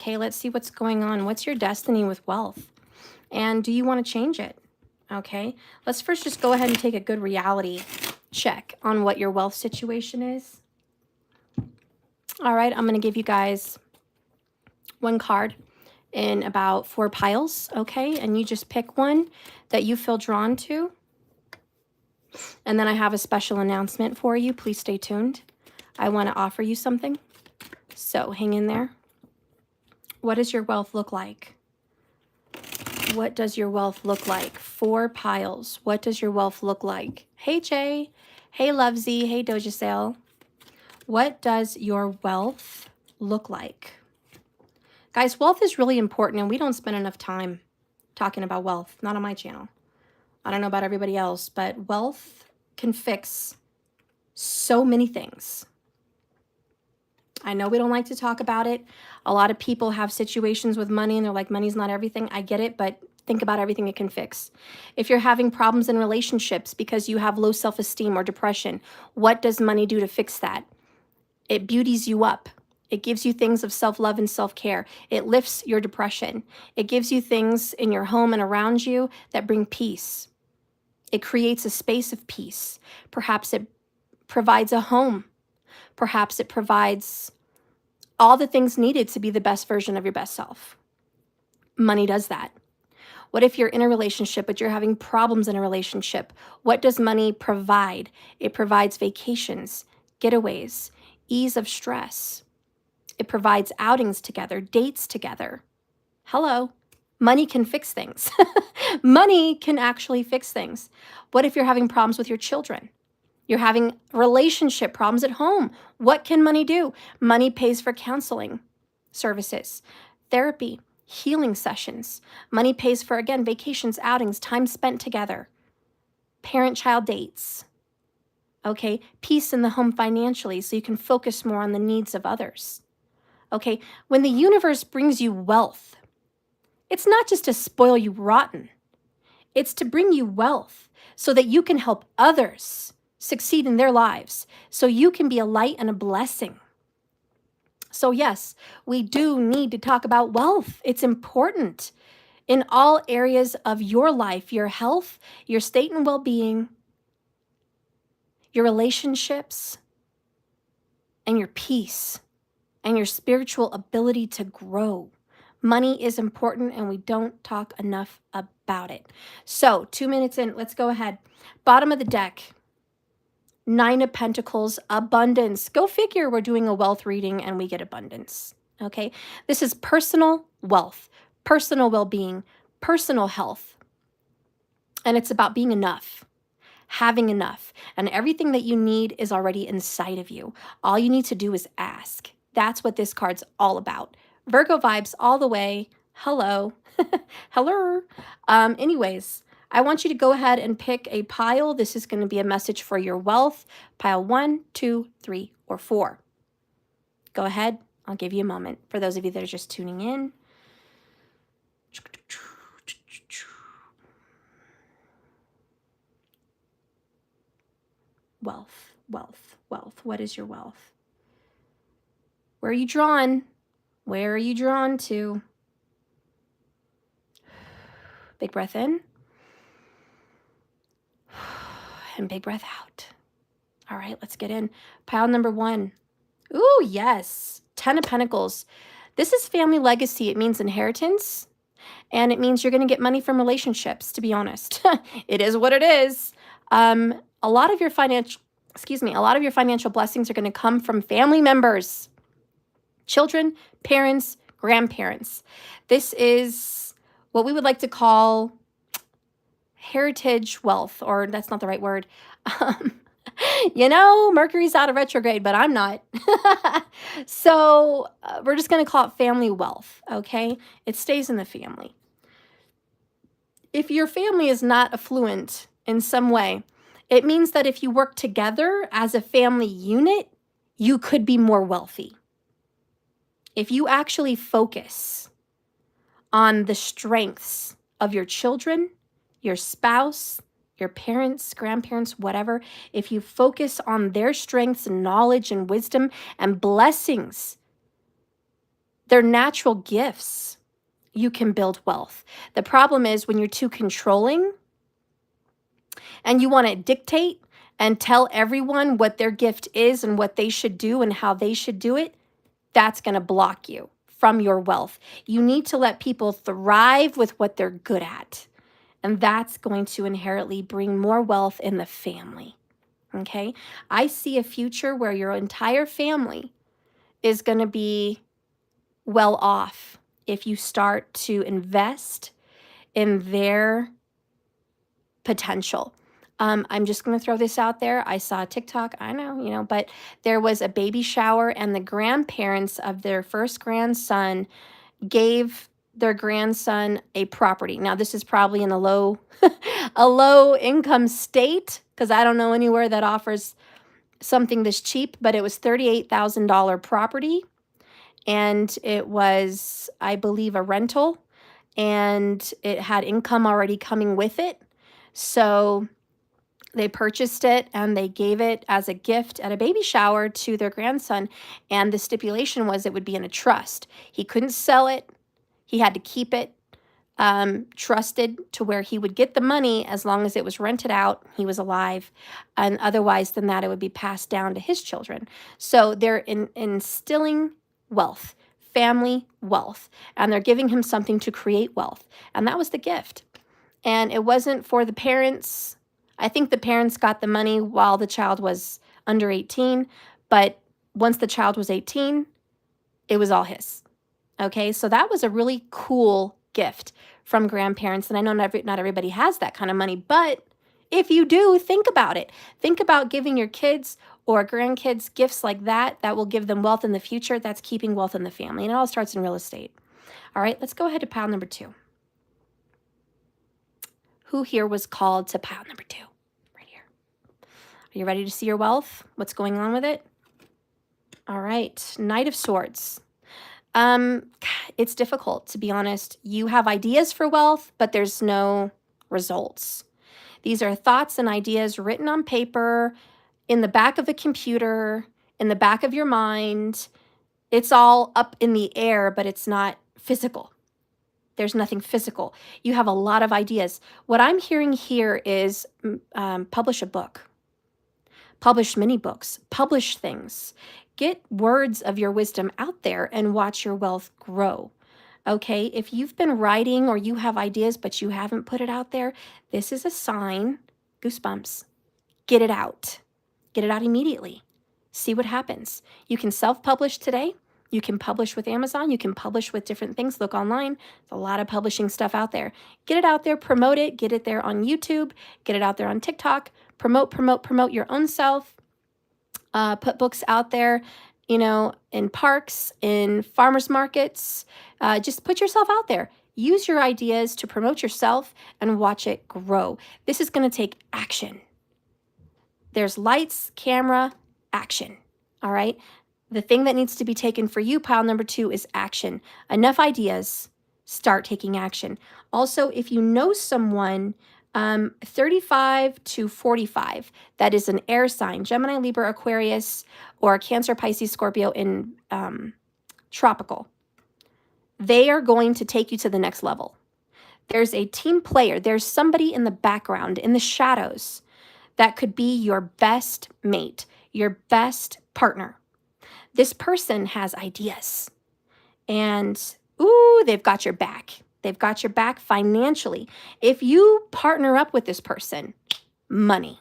Okay, let's see what's going on. What's your destiny with wealth? And do you want to change it? Okay, let's first just go ahead and take a good reality check on what your wealth situation is. All right, I'm going to give you guys one card in about 4 piles, okay? And you just pick one that you feel drawn to. And then I have a special announcement for you. Please stay tuned. I want to offer you something. So hang in there. What does your wealth look like? What does your wealth look like? 4 piles. What does your wealth look like? Hey, Jay. Hey, Lovesy. Hey, Doja Sale. What does your wealth look like? Guys, wealth is really important, and we don't spend enough time talking about wealth. Not on my channel. I don't know about everybody else, but wealth can fix so many things. I know we don't like to talk about it. A lot of people have situations with money and they're like, money's not everything. I get it, but think about everything it can fix. If you're having problems in relationships because you have low self-esteem or depression, what does money do to fix that? It beauties you up. It gives you things of self-love and self-care. It lifts your depression. It gives you things in your home and around you that bring peace. It creates a space of peace. Perhaps it provides a home. Perhaps it provides all the things needed to be the best version of your best self. Money does that. What if you're in a relationship, but you're having problems in a relationship? What does money provide? It provides vacations, getaways, ease of stress. It provides outings together, dates together. Hello. Money can fix things. Money can actually fix things. What if you're having problems with your children? You're having relationship problems at home. What can money do? Money pays for counseling services, therapy, healing sessions. Money pays for, again, vacations, outings, time spent together, parent-child dates. Okay, peace in the home financially so you can focus more on the needs of others. Okay, when the universe brings you wealth, it's not just to spoil you rotten. It's to bring you wealth so that you can help others succeed in their lives, so you can be a light and a blessing. So yes, we do need to talk about wealth. It's important in all areas of your life, your health, your state and well-being, your relationships, and your peace, and your spiritual ability to grow. Money is important, and we don't talk enough about it. So 2 minutes in, let's go ahead. Bottom of the deck. 9 of Pentacles, abundance. Go figure, we're doing a wealth reading and we get abundance, okay? This is personal wealth, personal well-being, personal health. And it's about being enough, having enough. And everything that you need is already inside of you. All you need to do is ask. That's what this card's all about. Virgo vibes all the way. Hello. Hello. Anyways, I want you to go ahead and pick a pile. This is going to be a message for your wealth. Pile 1, 2, 3, or 4. Go ahead. I'll give you a moment. For those of you that are just tuning in. Wealth, wealth, wealth. What is your wealth? Where are you drawn? Where are you drawn to? Big breath in. And big breath out. All right, let's get in. Pile number 1. Ooh, yes. 10 of Pentacles. This is family legacy. It means inheritance. And it means you're going to get money from relationships, to be honest. It is what it is. A lot of your financial blessings are going to come from family members, children, parents, grandparents. This is what we would like to call heritage wealth, or that's not the right word. You know, Mercury's out of retrograde, but I'm not. So we're just going to call it family wealth, okay? It stays in the family. If your family is not affluent in some way, it means that if you work together as a family unit, you could be more wealthy. If you actually focus on the strengths of your children, your spouse, your parents, grandparents, whatever, if you focus on their strengths and knowledge and wisdom and blessings They're natural gifts. You can build wealth. The problem is when you're too controlling and you want to dictate and tell everyone what their gift is and what they should do and how they should do it, that's going to block you from your wealth. You need to let people thrive with what they're good at. And that's going to inherently bring more wealth in the family. Okay? I see a future where your entire family is going to be well off if you start to invest in their potential. I'm just going to throw this out there. I saw a TikTok, I know, but there was a baby shower and the grandparents of their first grandson gave their grandson a property. Now, this is probably in a low income state because I don't know anywhere that offers something this cheap, but it was $38,000 property. And it was, I believe, a rental, and it had income already coming with it. So they purchased it and they gave it as a gift at a baby shower to their grandson. And the stipulation was it would be in a trust. He couldn't sell it. He had to keep it trusted to where he would get the money as long as it was rented out, he was alive. And otherwise than that, it would be passed down to his children. So they're instilling wealth, family wealth, and they're giving him something to create wealth. And that was the gift. And it wasn't for the parents. I think the parents got the money while the child was under 18, but once the child was 18, it was all his. Okay, so that was a really cool gift from grandparents. And I know not everybody has that kind of money, but if you do, think about it. Think about giving your kids or grandkids gifts like that will give them wealth in the future. That's keeping wealth in the family. And it all starts in real estate. All right, let's go ahead to pile number 2. Who here was called to pile number 2? Right here. Are you ready to see your wealth? What's going on with it? All right, Knight of Swords. It's difficult, to be honest. You have ideas for wealth, but there's no results. These are thoughts and ideas written on paper, in the back of the computer, in the back of your mind. It's all up in the air, but it's not physical. There's nothing physical. You have a lot of ideas. What I'm hearing here is publish a book, publish many books, publish things. Get words of your wisdom out there and watch your wealth grow. Okay, if you've been writing or you have ideas but you haven't put it out there, this is a sign, goosebumps. Get it out. Get it out immediately. See what happens. You can self-publish today. You can publish with Amazon. You can publish with different things. Look online. There's a lot of publishing stuff out there. Get it out there, promote it, get it there on YouTube, get it out there on TikTok, promote your own self. Put books out there, in parks, in farmers markets. Just put yourself out there. Use your ideas to promote yourself and watch it grow. This is going to take action. There's lights, camera, action. All right. The thing that needs to be taken for you, pile number 2, is action. Enough ideas. Start taking action. Also, if you know someone 35 to 45, that is an air sign, Gemini, Libra, Aquarius, or Cancer, Pisces, Scorpio in tropical, they are going to take you to the next level. There's a team player. There's somebody in the background, in the shadows, that could be your best mate, your best partner. This person has ideas, and they've got your back. They've got your back financially. If you partner up with this person, money.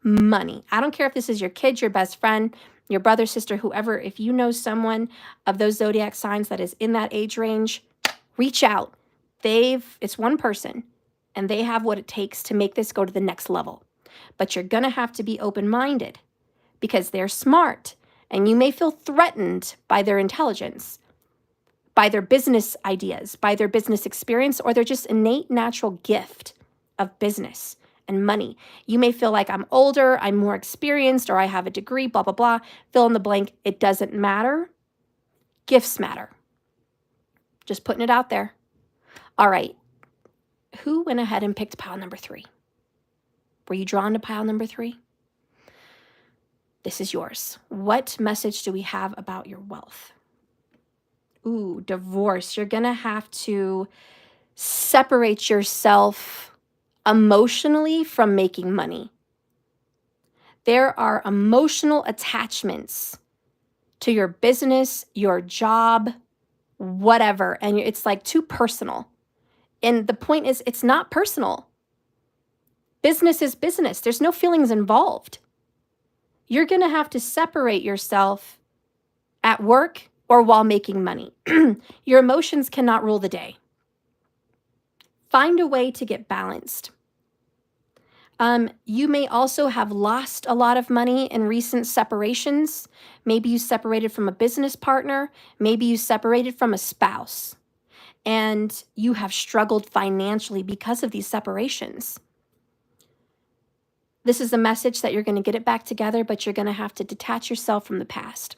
I don't care if this is your kid, your best friend, your brother, sister, whoever. If you know someone of those zodiac signs that is in that age range, reach out. It's one person, and they have what it takes to make this go to the next level. But you're going to have to be open-minded because they're smart, and you may feel threatened by their intelligence, by their business ideas, by their business experience, or their just innate natural gift of business and money. You may feel like I'm older, I'm more experienced, or I have a degree, blah, blah, blah. Fill in the blank. It doesn't matter. Gifts matter. Just putting it out there. All right. Who went ahead and picked pile number 3? Were you drawn to pile number 3? This is yours. What message do we have about your wealth? Ooh, divorce. You're going to have to separate yourself emotionally from making money. There are emotional attachments to your business, your job, whatever. And it's like too personal. And the point is, it's not personal. Business is business. There's no feelings involved. You're going to have to separate yourself at work or while making money. Your emotions cannot rule the day. Find a way to get balanced. You may also have lost a lot of money in recent separations. Maybe you separated from a business partner. Maybe you separated from a spouse. And you have struggled financially because of these separations. This is a message that you're going to get it back together, but you're going to have to detach yourself from the past.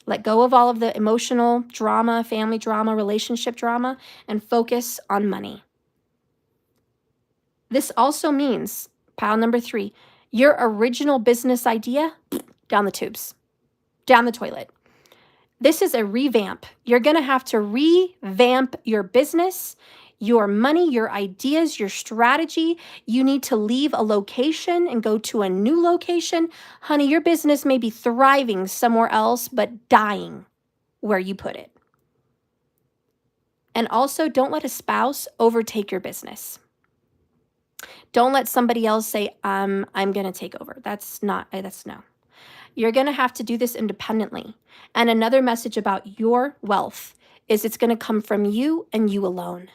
Let go of all of the emotional drama, family drama, relationship drama, and focus on money. This also means, pile number 3, your original business idea, down the tubes, down the toilet. This is a revamp. You're going to have to revamp your business, your money, your ideas, your strategy. You need to leave a location and go to a new location. Honey, your business may be thriving somewhere else, but dying where you put it. And also, don't let a spouse overtake your business. Don't let somebody else say, I'm going to take over. That's no. You're going to have to do this independently. And another message about your wealth is it's going to come from you and you alone.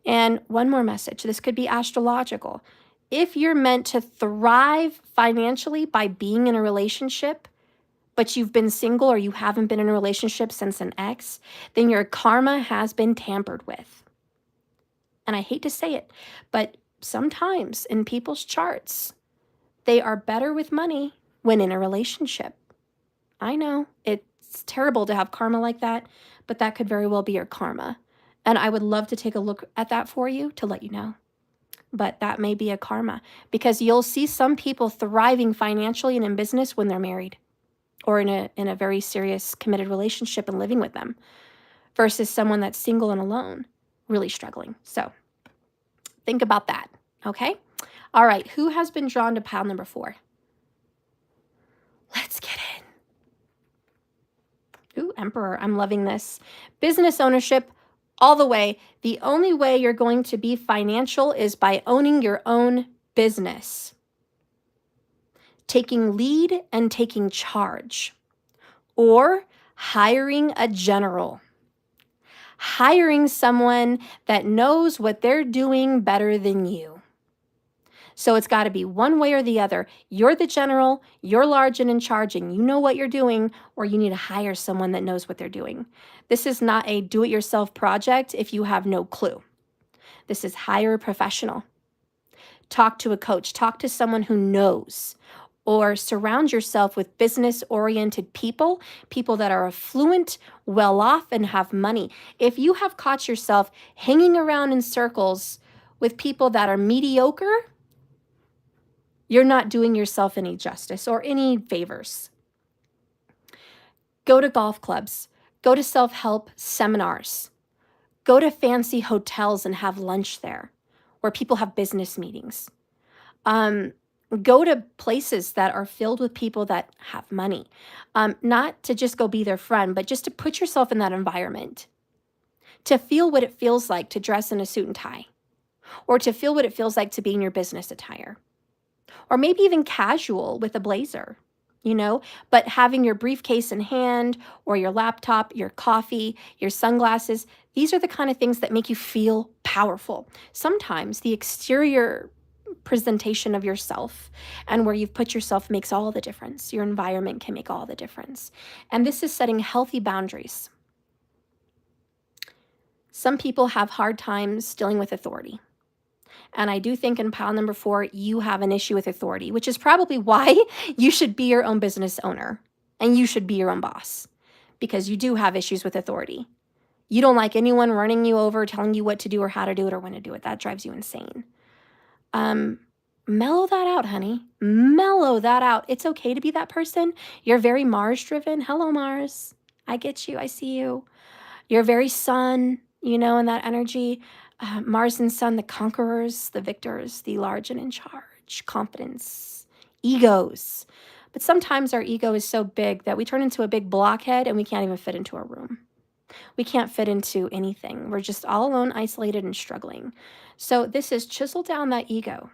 And one more message. This could be astrological. If you're meant to thrive financially by being in a relationship, but you've been single or you haven't been in a relationship since an ex, then your karma has been tampered with. And I hate to say it, but sometimes in people's charts, they are better with money when in a relationship. I know it's terrible to have karma like that, but that could very well be your karma. And I would love to take a look at that for you to let you know. But that may be a karma, because you'll see some people thriving financially and in business when they're married or in a very serious committed relationship and living with them, versus someone that's single and alone, really struggling. So think about that, okay? All right, who has been drawn to pile number 4? Let's get in. Ooh, Emperor, I'm loving this. Business ownership all the way. The only way you're going to be financial is by owning your own business. Taking lead and taking charge. Or hiring a general. Hiring someone that knows what they're doing better than you. So it's got to be one way or the other. You're the general, you're large and in charge, and you know what you're doing, or you need to hire someone that knows what they're doing. This is not a do-it-yourself project if you have no clue. This is hire a professional. Talk to a coach. Talk to someone who knows. Or surround yourself with business-oriented people, people that are affluent, well-off, and have money. If you have caught yourself hanging around in circles with people that are mediocre, you're not doing yourself any justice or any favors. Go to golf clubs. Go to self-help seminars. Go to fancy hotels and have lunch there where people have business meetings. Go to places that are filled with people that have money. Not to just go be their friend, but just to put yourself in that environment. To feel what it feels like to dress in a suit and tie. Or to feel what it feels like to be in your business attire. Or maybe even casual with a blazer, but having your briefcase in hand or your laptop, your coffee, your sunglasses. These are the kind of things that make you feel powerful. Sometimes the exterior presentation of yourself and where you've put yourself makes all the difference. Your environment can make all the difference. And this is setting healthy boundaries. Some people have hard times dealing with authority. And I do think in pile number 4, you have an issue with authority, which is probably why you should be your own business owner and you should be your own boss, because you do have issues with authority. You don't like anyone running you over, telling you what to do or how to do it or when to do it. That drives you insane. Mellow that out, honey. Mellow that out. It's okay to be that person. You're very Mars driven. Hello, Mars. I get you. I see you. You're very sun, you know, in that energy. Mars and Sun, the conquerors, the victors, the large and in charge, confidence, egos. But sometimes our ego is so big that we turn into a big blockhead and we can't even fit into a room. We can't fit into anything. We're just all alone, isolated, and struggling. So this is chisel down that ego.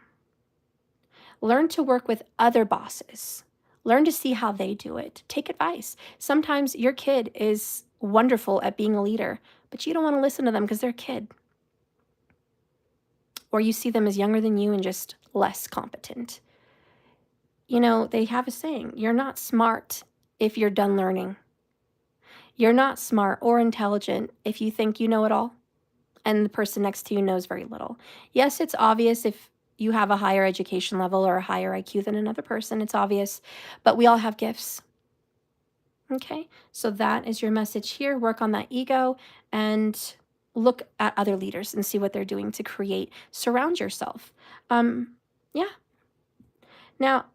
Learn to work with other bosses. Learn to see how they do it. Take advice. Sometimes your kid is wonderful at being a leader, but you don't want to listen to them because they're a kid. Or you see them as younger than you and just less competent. You know, they have a saying, you're not smart if you're done learning. You're not smart or intelligent if you think you know it all and the person next to you knows very little. Yes, it's obvious if you have a higher education level or a higher IQ than another person, it's obvious, but we all have gifts. Okay, so that is your message here. Work on that ego and look at other leaders and see what they're doing to create. Surround yourself. Yeah. Now,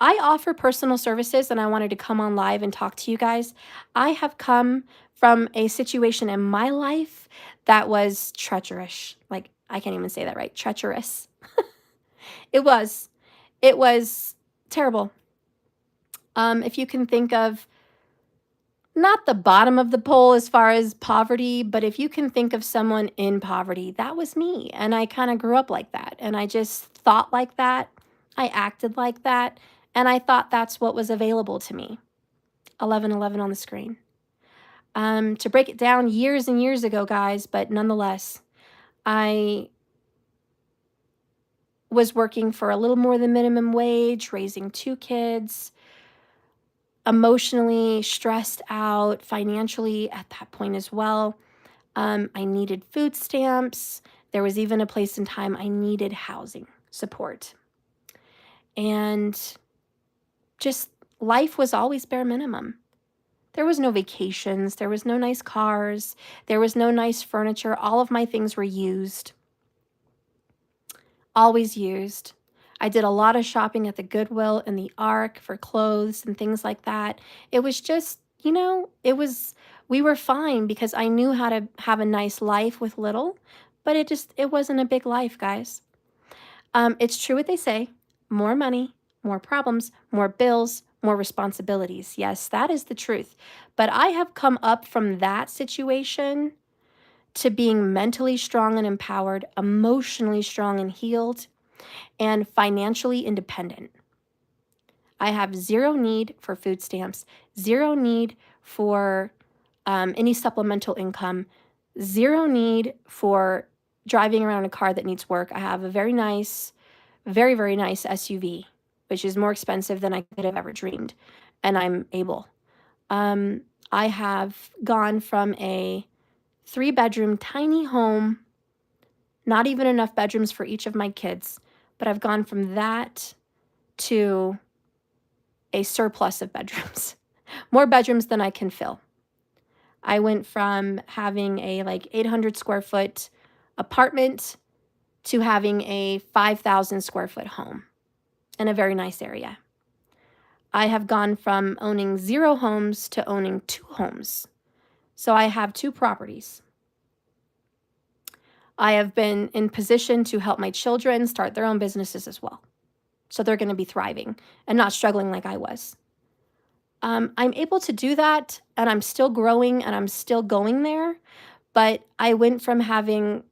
I offer personal services and I wanted to come on live and talk to you guys. I have come from a situation in my life that was treacherous. Like, I can't even say that right. Treacherous. It was terrible. If you can think of not the bottom of the pole as far as poverty, but if you can think of someone in poverty, that was me. And I kind of grew up like that. And I just thought like that. I acted like that. And I thought that's what was available to me. 1111 on the screen. To break it down years and years ago, guys, but nonetheless, I was working for a little more than minimum wage, raising 2 kids, emotionally stressed out, financially at that point as well. I needed food stamps. There was even a place in time I needed housing support. And just life was always bare minimum. There was no vacations. There was no nice cars. There was no nice furniture. All of my things were used. Always used. I did a lot of shopping at the Goodwill and the Ark for clothes and things like that. It was just, you know, we were fine because I knew how to have a nice life with little, but it wasn't a big life, guys. It's true what they say, more money, more problems, more bills, more responsibilities. Yes, that is the truth. But I have come up from that situation to being mentally strong and empowered, emotionally strong and healed, and financially independent. I have zero need for food stamps, zero need for any supplemental income, zero need for driving around a car that needs work. I have a very nice, very, very nice SUV, which is more expensive than I could have ever dreamed, and I'm able. I have gone from a 3-bedroom tiny home, not even enough bedrooms for each of my kids, but I've gone from that to a surplus of bedrooms, more bedrooms than I can fill. I went from having a 800 square foot apartment to having a 5,000 square foot home in a very nice area. I have gone from owning 0 homes to owning 2 homes. So I have 2 properties. I have been in position to help my children start their own businesses as well. So they're going to be thriving and not struggling like I was. I'm able to do that, and I'm still growing and I'm still going there. But I went from having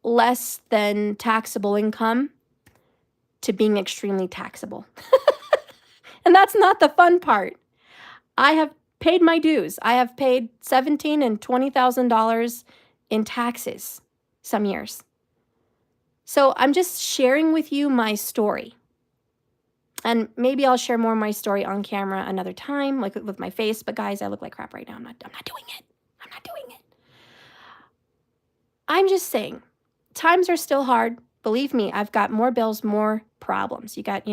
less than taxable income to being extremely taxable. And that's not the fun part. I have paid my dues. I have paid $17,000 and $20,000 in taxes some years. So I'm just sharing with you my story. And maybe I'll share more of my story on camera another time, like with my face. But guys, I look like crap right now. I'm not doing it. I'm not doing it. I'm just saying, times are still hard. Believe me, I've got more bills, more problems. You got,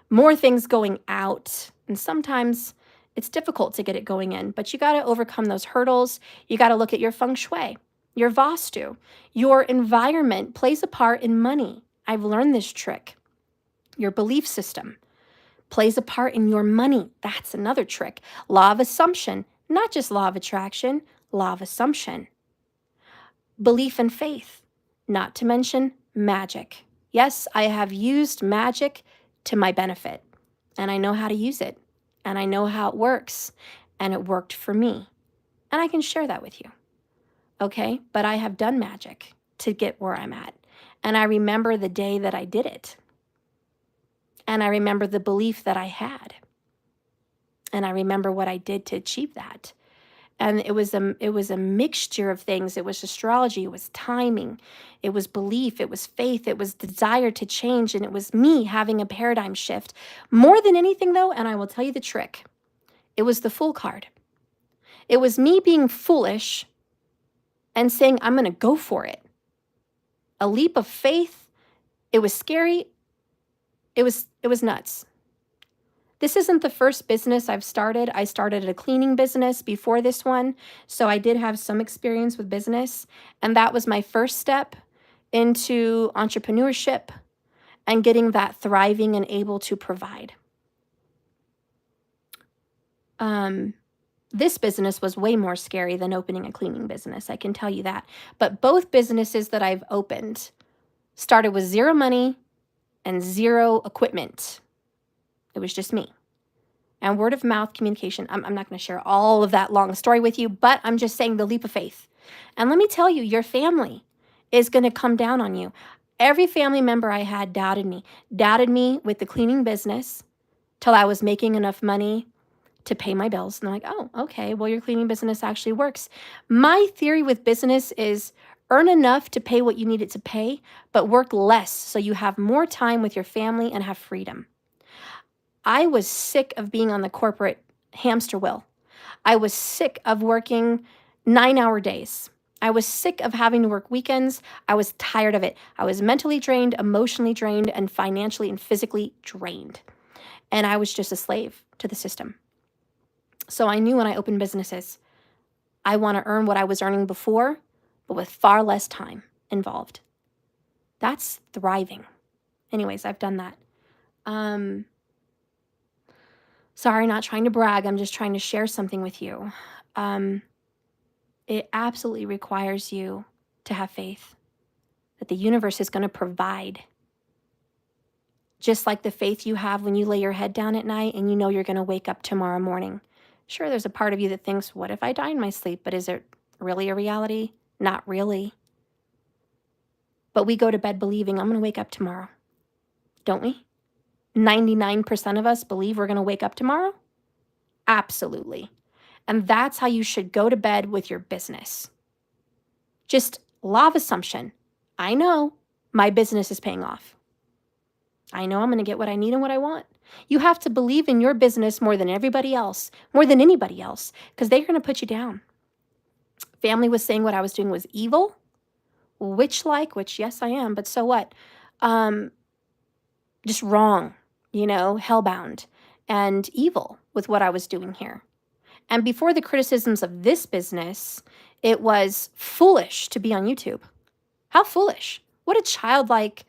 more things going out. And sometimes it's difficult to get it going in. But you got to overcome those hurdles. You got to look at your feng shui, your vastu. Your environment plays a part in money. I've learned this trick. Your belief system plays a part in your money. That's another trick. Law of assumption, not just law of attraction, law of assumption. Belief and faith, not to mention magic. Yes, I have used magic to my benefit, and I know how to use it, and I know how it works, and it worked for me. And I can share that with you, okay? But I have done magic to get where I'm at. And I remember the day that I did it. And I remember the belief that I had. And I remember what I did to achieve that. And it was a mixture of things. It was astrology, it was timing, it was belief, it was faith, it was desire to change, and it was me having a paradigm shift. More than anything though, and I will tell you the trick, it was the Fool card. It was me being foolish and saying, I'm going to go for it. A leap of faith. It was scary. It was nuts. This isn't the first business I've started. I started a cleaning business before this one, so I did have some experience with business, and that was my first step into entrepreneurship and getting that thriving and able to provide. This business was way more scary than opening a cleaning business, I can tell you that. But both businesses that I've opened started with zero money and zero equipment. It was just me. And word of mouth communication. I'm not going to share all of that long story with you, but I'm just saying the leap of faith. And let me tell you, your family is going to come down on you. Every family member I had doubted me with the cleaning business till I was making enough money to pay my bills. And they're like, oh, okay, well, your cleaning business actually works. My theory with business is earn enough to pay what you need it to pay, but work less so you have more time with your family and have freedom. I was sick of being on the corporate hamster wheel. I was sick of working 9-hour days. I was sick of having to work weekends. I was tired of it. I was mentally drained, emotionally drained, and financially and physically drained. And I was just a slave to the system. So I knew when I opened businesses, I want to earn what I was earning before, but with far less time involved. That's thriving. Anyways, I've done that. Sorry, not trying to brag. I'm just trying to share something with you. It absolutely requires you to have faith that the universe is going to provide. Just like the faith you have when you lay your head down at night and you know you're going to wake up tomorrow morning. Sure, there's a part of you that thinks, what if I die in my sleep? But is it really a reality? Not really. But we go to bed believing I'm going to wake up tomorrow. Don't we? 99% of us believe we're going to wake up tomorrow? Absolutely. And that's how you should go to bed with your business. Just law of assumption. I know my business is paying off. I know I'm going to get what I need and what I want. You have to believe in your business more than everybody else, more than anybody else, because they're going to put you down. Family was saying what I was doing was evil, witch-like, which yes, I am, but so what? Just wrong, hellbound and evil with what I was doing here. And before the criticisms of this business, it was foolish to be on YouTube. How foolish. What a childlike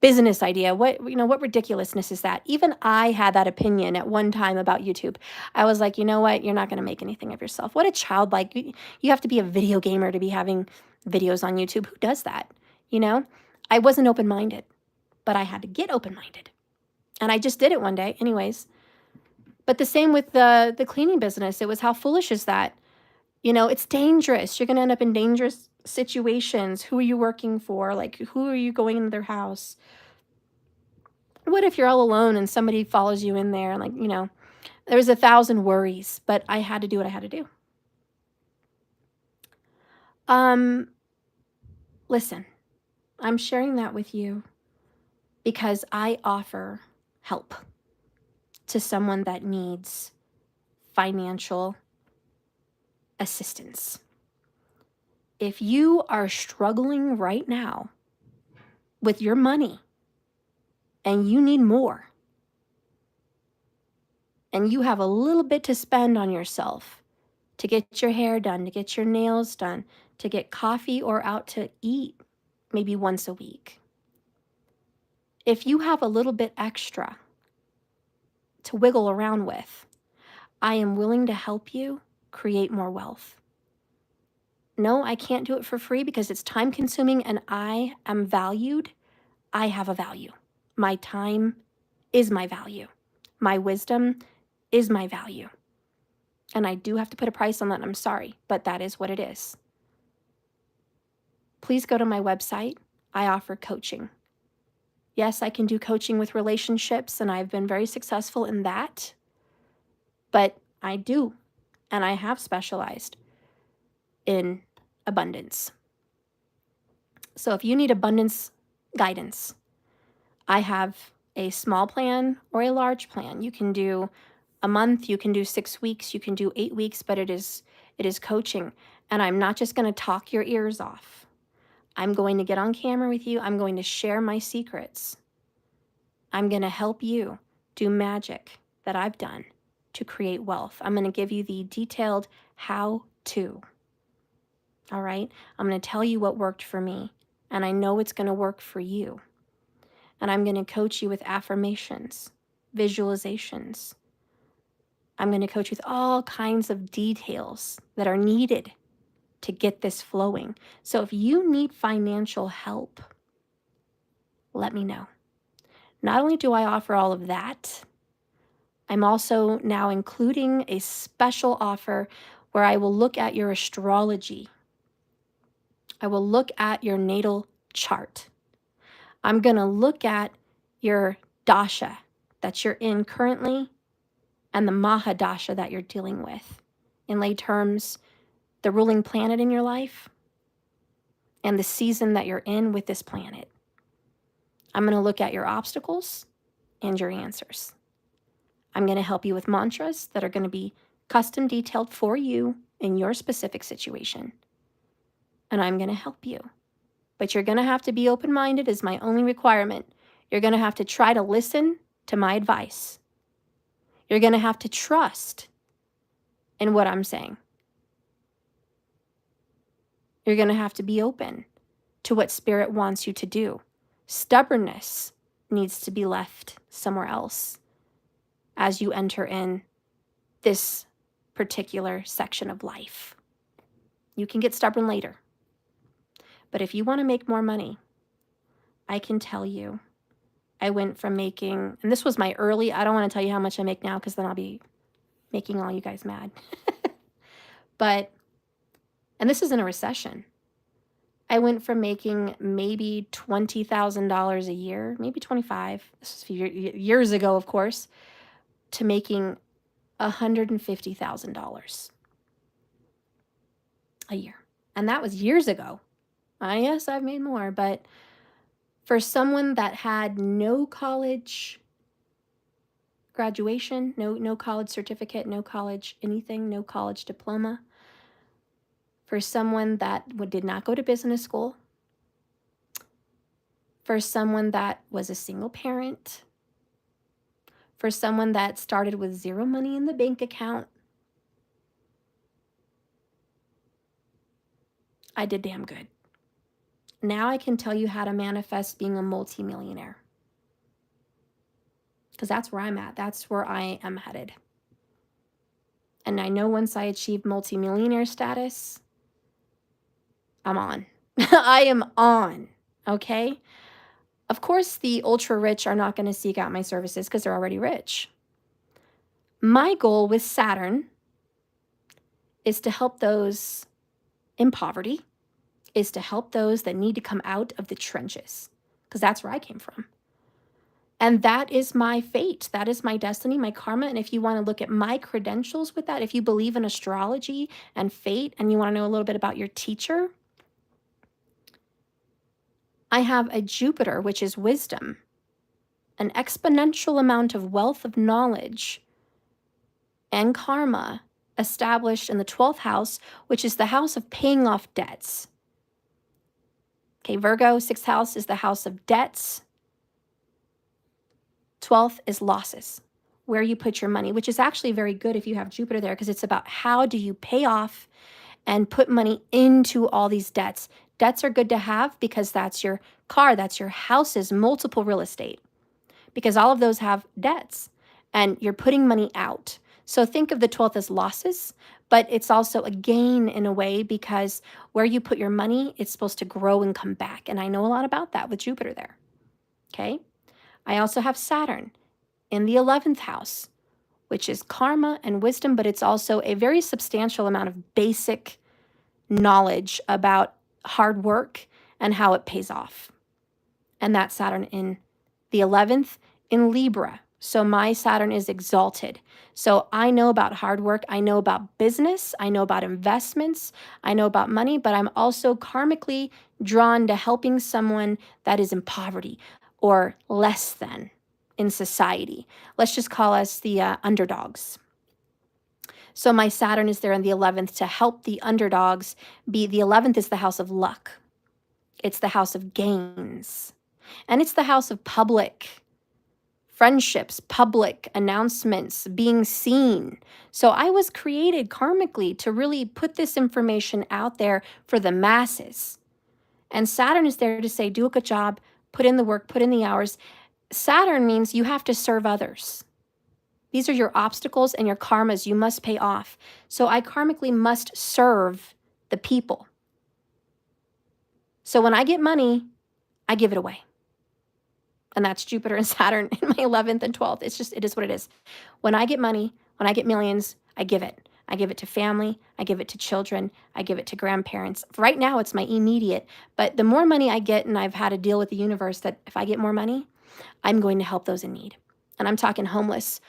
business idea. What ridiculousness is that? Even I had that opinion at one time about YouTube. I was like, you know what? You're not going to make anything of yourself. What a childlike, you have to be a video gamer to be having videos on YouTube. Who does that? I wasn't open-minded, but I had to get open-minded. And I just did it one day anyways. But the same with the cleaning business. It was, how foolish is that? It's dangerous. You're going to end up in dangerous situations. Who are you working for? Like, who are you going into their house? What if you're all alone and somebody follows you in there? Like, there's 1,000 worries, but I had to do what I had to do. Listen, I'm sharing that with you because I offer help to someone that needs financial assistance. If you are struggling right now with your money and you need more, and you have a little bit to spend on yourself to get your hair done, to get your nails done, to get coffee or out to eat maybe once a week, If you have a little bit extra to wiggle around with, I am willing to help you create more wealth. No, I can't do it for free because it's time consuming and I am valued. I have a value. My time is my value. My wisdom is my value. And I do have to put a price on that. I'm sorry, but that is what it is. Please go to my website. I offer coaching. Yes, I can do coaching with relationships, and I've been very successful in that. But I do, and I have specialized in abundance. So if you need abundance guidance, I have a small plan or a large plan. You can do a month, you can do 6 weeks, you can do 8 weeks, but it is coaching. And I'm not just going to talk your ears off. I'm going to get on camera with you. I'm going to share my secrets. I'm going to help you do magic that I've done to create wealth. I'm going to give you the detailed how to. All right? I'm going to tell you what worked for me, and I know it's going to work for you. And I'm going to coach you with affirmations, visualizations. I'm going to coach with all kinds of details that are needed to get this flowing. So if you need financial help, let me know. Not only do I offer all of that, I'm also now including a special offer where I will look at your astrology. I will look at your natal chart. I'm going to look at your dasha that you're in currently and the Mahadasha that you're dealing with. In lay terms, the ruling planet in your life and the season that you're in with this planet. I'm going to look at your obstacles and your answers. I'm going to help you with mantras that are going to be custom detailed for you in your specific situation. And I'm going to help you. But you're going to have to be open-minded is my only requirement. You're going to have to try to listen to my advice. You're going to have to trust in what I'm saying. You're going to have to be open to what Spirit wants you to do. Stubbornness needs to be left somewhere else as you enter in this particular section of life. You can get stubborn later. But if you want to make more money, I can tell you, I went from making, and this was my early, I don't want to tell you how much I make now because then I'll be making all you guys mad. But, and this is in a recession. I went from making maybe $20,000 a year, maybe 25, this was a few years ago, of course, to making $150,000 a year. And that was years ago. Yes, I've made more, but for someone that had no college graduation, no college certificate, no college anything, no college diploma, for someone that did not go to business school, for someone that was a single parent, for someone that started with zero money in the bank account, I did damn good. Now I can tell you how to manifest being a multimillionaire. Because that's where I'm at. That's where I am headed. And I know once I achieve multimillionaire status, I'm on. I am on, okay? Of course, the ultra rich are not going to seek out my services because they're already rich. My goal with Saturn is to help those in poverty, is to help those that need to come out of the trenches, because that's where I came from. And that is my fate. That is my destiny, my karma. And if you want to look at my credentials with that, if you believe in astrology and fate, and you want to know a little bit about your teacher, I have a Jupiter, which is wisdom, an exponential amount of wealth of knowledge and karma established in the 12th house, which is the house of paying off debts. Okay, Virgo, 6th house is the house of debts. 12th is losses, where you put your money, which is actually very good if you have Jupiter there, because it's about how do you pay off and put money into all these debts. Debts are good to have because that's your car, that's your houses, multiple real estate, because all of those have debts and you're putting money out. So think of the 12th as losses, but it's also a gain in a way because where you put your money, it's supposed to grow and come back. And I know a lot about that with Jupiter there. Okay. I also have Saturn in the 11th house, which is karma and wisdom, but it's also a very substantial amount of basic knowledge about hard work and how it pays off. And that's Saturn in the 11th in Libra. So my Saturn is exalted. So I know about hard work. I know about business. I know about investments. I know about money, but I'm also karmically drawn to helping someone that is in poverty or less than in society. Let's just call us the underdogs. So my Saturn is there in the 11th to help the underdogs be. The 11th is the house of luck. It's the house of gains. And it's the house of public friendships, public announcements, being seen. So I was created karmically to really put this information out there for the masses. And Saturn is there to say, do a good job, put in the work, put in the hours. Saturn means you have to serve others. These are your obstacles and your karmas you must pay off. So I karmically must serve the people. So when I get money, I give it away. And that's Jupiter and Saturn in my 11th and 12th. It is what it is. When I get money, when I get millions, I give it. I give it to family. I give it to children. I give it to grandparents. Right now, it's my immediate. But the more money I get, and I've had a deal with the universe that if I get more money, I'm going to help those in need. And I'm talking homeless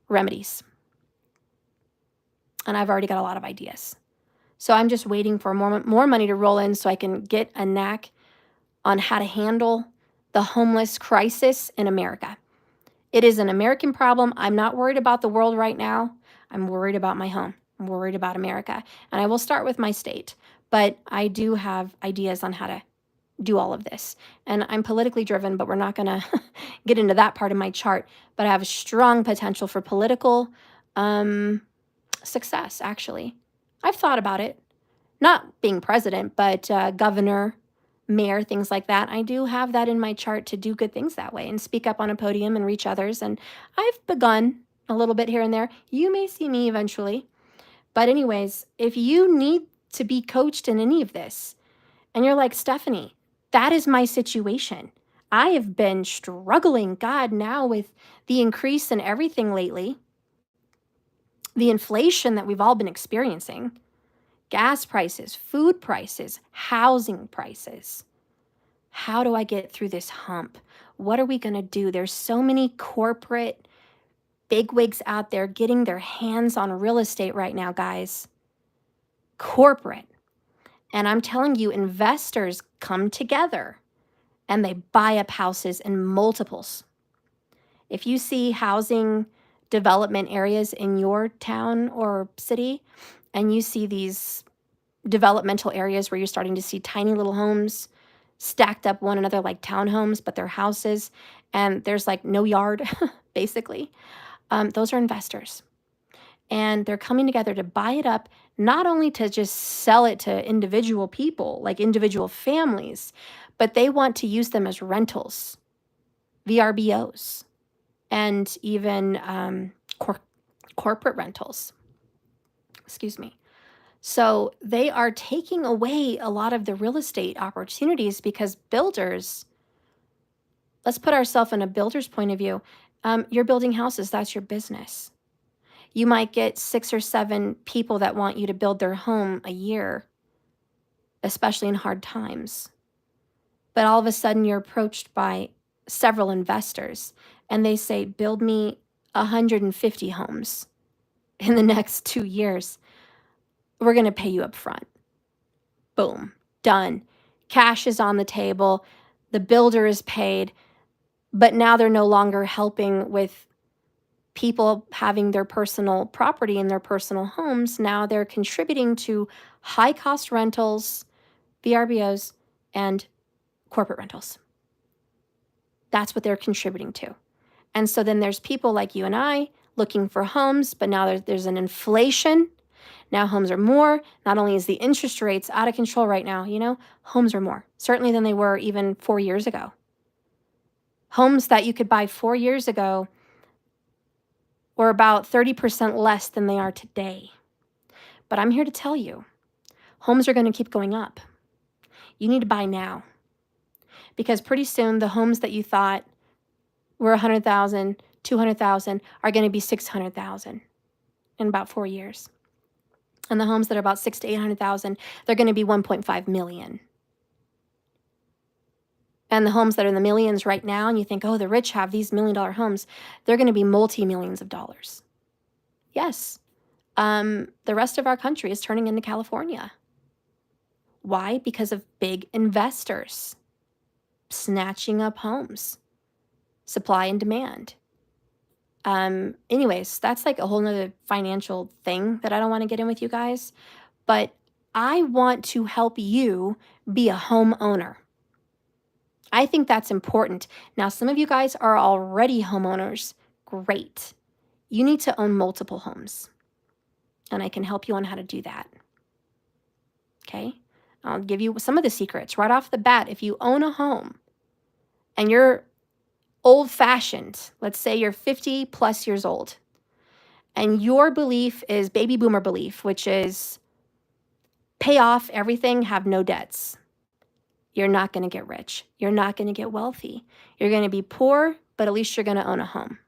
remedies. And I've already got a lot of ideas. So I'm just waiting for more money to roll in so I can get a knack on how to handle the homeless crisis in America. It is an American problem. I'm not worried about the world right now. I'm worried about my home. I'm worried about America. And I will start with my state. But I do have ideas on how to do all of this. And I'm politically driven, but we're not going to get into that part of my chart. But I have a strong potential for political success, actually. I've thought about it. Not being president, but governor, mayor, things like that. I do have that in my chart to do good things that way and speak up on a podium and reach others. And I've begun a little bit here and there. You may see me eventually. But anyways, if you need to be coached in any of this, and you're like, Stephanie, that is my situation. I have been struggling, God, now with the increase in everything lately, the inflation that we've all been experiencing, gas prices, food prices, housing prices. How do I get through this hump? What are we going to do? There's so many corporate bigwigs out there getting their hands on real estate right now, guys. Corporate. And I'm telling you, investors come together and they buy up houses in multiples. If you see housing development areas in your town or city, and you see these developmental areas where you're starting to see tiny little homes stacked up one another like townhomes, but they're houses, and there's like no yard, basically. Those are investors. And they're coming together to buy it up, not only to just sell it to individual people, like individual families, but they want to use them as rentals, VRBOs, and even corporate rentals. Excuse me. So they are taking away a lot of the real estate opportunities because builders, let's put ourselves in a builder's point of view. You're building houses, that's your business. You might get 6 or 7 people that want you to build their home a year, especially in hard times. But all of a sudden you're approached by several investors and they say, build me 150 homes in the next 2 years. We're going to pay you up front. Boom, done. Cash is on the table. The builder is paid, but now they're no longer helping with people having their personal property in their personal homes. Now they're contributing to high cost rentals, VRBOs, and corporate rentals. That's what they're contributing to. And so then there's people like you and I looking for homes, but now there's an inflation. Now homes are more. Not only is the interest rates out of control right now, you know, homes are more, certainly than they were even 4 years ago. Homes that you could buy 4 years ago were about 30% less than they are today. But I'm here to tell you, homes are going to keep going up. You need to buy now, because pretty soon the homes that you thought were 100,000, 200,000 are going to be 600,000 in about 4 years. And the homes that are about 600,000 to 800,000, they're going to be 1.5 million. And the homes that are in the millions right now, and you think, oh, the rich have these $1 million homes, they're going to be multi-millions of dollars. Yes. The rest of our country is turning into California. Why? Because of big investors snatching up homes, supply and demand. Anyways, that's like a whole nother financial thing that I don't want to get in with you guys, but I want to help you be a homeowner. I think that's important. Now, some of you guys are already homeowners. Great. You need to own multiple homes, and I can help you on how to do that. Okay? I'll give you some of the secrets right off the bat. If you own a home and you're old-fashioned, let's say you're 50 plus years old, and your belief is baby boomer belief, which is pay off everything, have no debts. You're not going to get rich. You're not going to get wealthy. You're going to be poor, but at least you're going to own a home.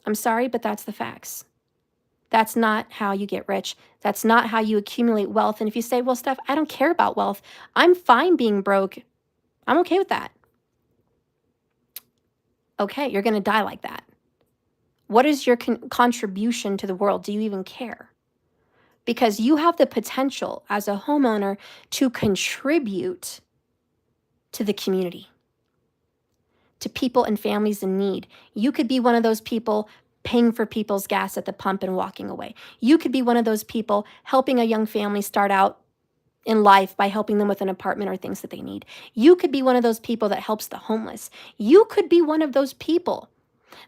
I'm sorry, but that's the facts. That's not how you get rich. That's not how you accumulate wealth. And if you say, well, Steph, I don't care about wealth. I'm fine being broke. I'm okay with that. Okay, you're going to die like that. What is your contribution to the world? Do you even care? Because you have the potential as a homeowner to contribute to the community, to people and families in need. You could be one of those people paying for people's gas at the pump and walking away. You could be one of those people helping a young family start out in life by helping them with an apartment or things that they need. You could be one of those people that helps the homeless. You could be one of those people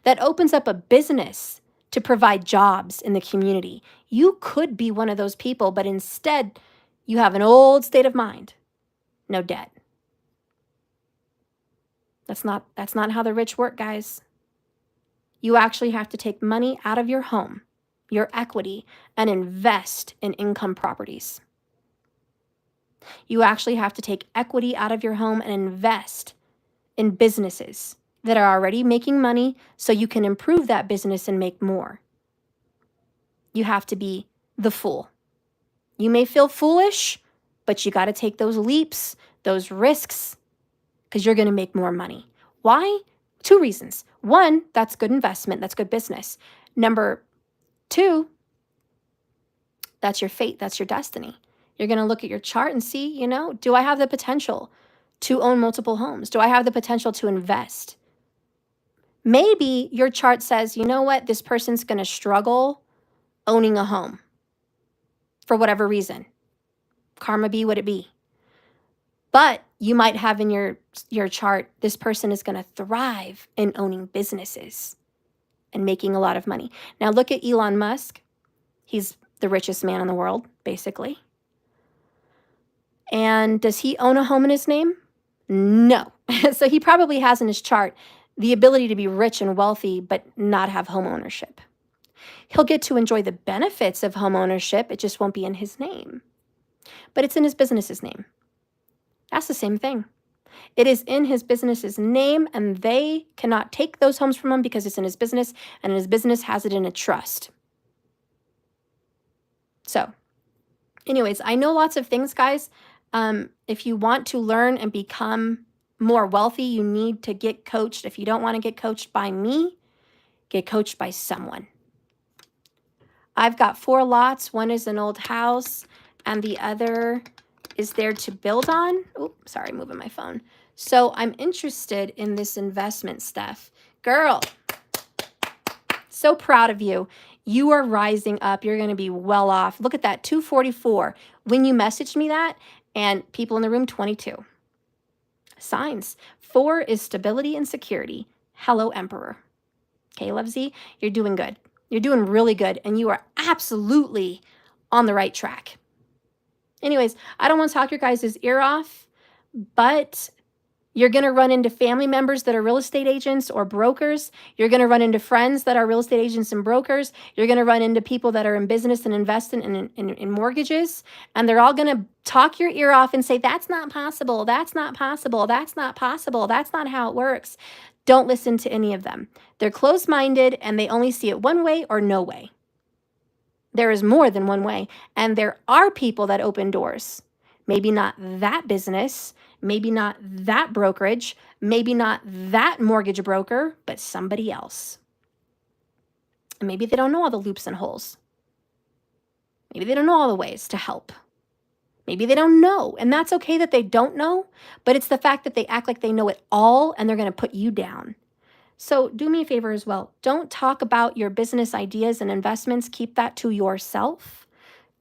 that opens up a business to provide jobs in the community. You could be one of those people, but instead you have an old state of mind, no debt. That's not how the rich work, guys. You actually have to take money out of your home, your equity, and invest in income properties. You actually have to take equity out of your home and invest in businesses that are already making money so you can improve that business and make more. You have to be the fool. You may feel foolish, but you got to take those leaps, those risks, because you're going to make more money. Why? 2 reasons. 1, that's good investment. That's good business. Number 2, that's your fate. That's your destiny. You're going to look at your chart and see, you know, do I have the potential to own multiple homes? Do I have the potential to invest? Maybe your chart says, you know what, this person's going to struggle owning a home for whatever reason. Karma be what it be. But you might have in your chart, this person is going to thrive in owning businesses and making a lot of money. Now look at Elon Musk. He's the richest man in the world, basically. And does he own a home in his name? No. So he probably has in his chart the ability to be rich and wealthy, but not have home ownership. He'll get to enjoy the benefits of home ownership. It just won't be in his name. But it's in his business's name. That's the same thing. It is in his business's name, and they cannot take those homes from him because it's in his business, and his business has it in a trust. So, anyways, I know lots of things, guys. If you want to learn and become more wealthy, you need to get coached. If you don't want to get coached by me, get coached by someone. I've got 4 lots. One is an old house, and the other is there to build on. Oh, sorry, moving my phone. So I'm interested in this investment stuff. Girl, so proud of you. You are rising up. You're going to be well off. Look at that, 244. When you messaged me that, and people in the room, 22. Signs. 4 is stability and security. Hello, Emperor. Okay, Love Z, you're doing good. You're doing really good, and you are absolutely on the right track. Anyways, I don't want to talk your guys' ear off, but you're going to run into family members that are real estate agents or brokers. You're going to run into friends that are real estate agents and brokers. You're going to run into people that are in business and invest in mortgages. And they're all going to talk your ear off and say, that's not possible. That's not possible. That's not possible. That's not how it works. Don't listen to any of them. They're closed-minded and they only see it one way or no way. There is more than one way. And there are people that open doors. Maybe not that business, maybe not that brokerage, maybe not that mortgage broker, but somebody else. And maybe they don't know all the loops and holes. Maybe they don't know all the ways to help. Maybe they don't know, and that's okay that they don't know, but it's the fact that they act like they know it all and they're going to put you down. So do me a favor as well. Don't talk about your business ideas and investments. Keep that to yourself.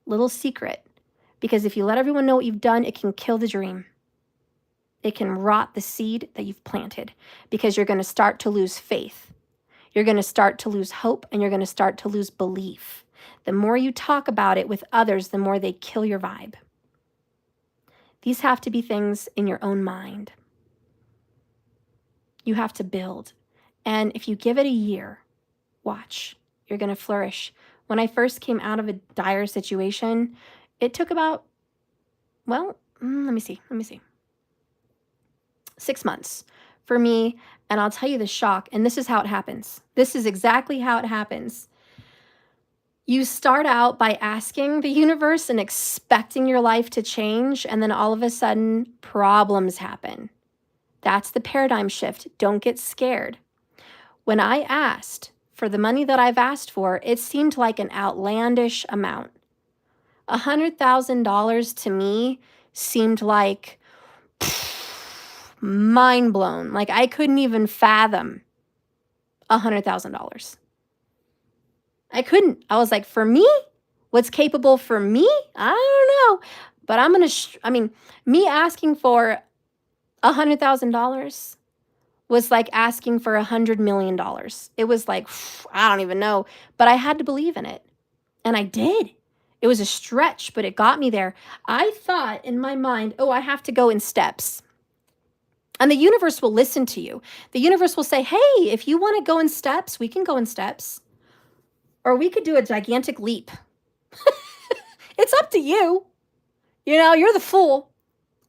Little secret. Because if you let everyone know what you've done, it can kill the dream. It can rot the seed that you've planted because you're going to start to lose faith. You're going to start to lose hope, and you're going to start to lose belief. The more you talk about it with others, the more they kill your vibe. These have to be things in your own mind. You have to build. And if you give it a year, watch, you're going to flourish. When I first came out of a dire situation, it took about, well, let me see. 6 months for me. And I'll tell you the shock. And this is how it happens. This is exactly how it happens. You start out by asking the universe and expecting your life to change. And then all of a sudden, problems happen. That's the paradigm shift. Don't get scared. When I asked for the money that I've asked for, it seemed like an outlandish amount. $100,000 to me seemed like mind blown. Like I couldn't even fathom $100,000. I couldn't. I was like, for me, what's capable for me? I don't know. But I'm going to, me asking for $100,000 was like asking for $100 million. It was like, I don't even know. But I had to believe in it. And I did. It was a stretch, but it got me there. I thought in my mind, I have to go in steps. And the universe will listen to you. The universe will say, hey, if you want to go in steps, we can go in steps. Or we could do a gigantic leap. It's up to you. You're the fool.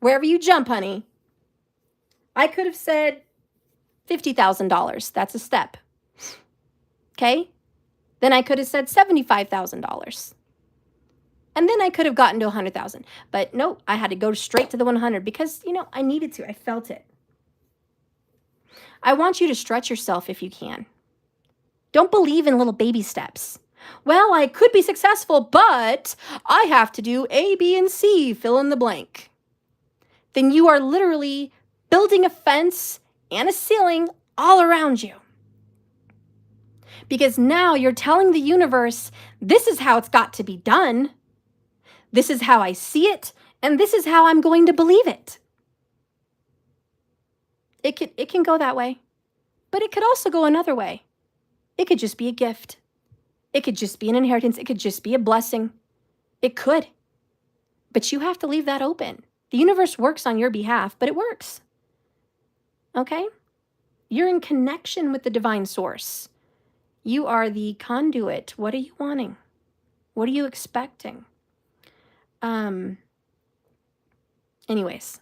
Wherever you jump, honey. I could have said $50,000. That's a step. Okay? Then I could have said $75,000. And then I could have gotten to 100,000. But no, I had to go straight to the 100 because, I needed to. I felt it. I want you to stretch yourself if you can. Don't believe in little baby steps. Well, I could be successful, but I have to do A, B, and C, fill in the blank. Then you are literally building a fence and a ceiling all around you. Because now you're telling the universe, this is how it's got to be done. This is how I see it, and this is how I'm going to believe it. It can go that way, but it could also go another way. It could just be a gift. It could just be an inheritance. It could just be a blessing. It could. But you have to leave that open. The universe works on your behalf, but it works. Okay? You're in connection with the divine source. You are the conduit. What are you wanting? What are you expecting? Anyways,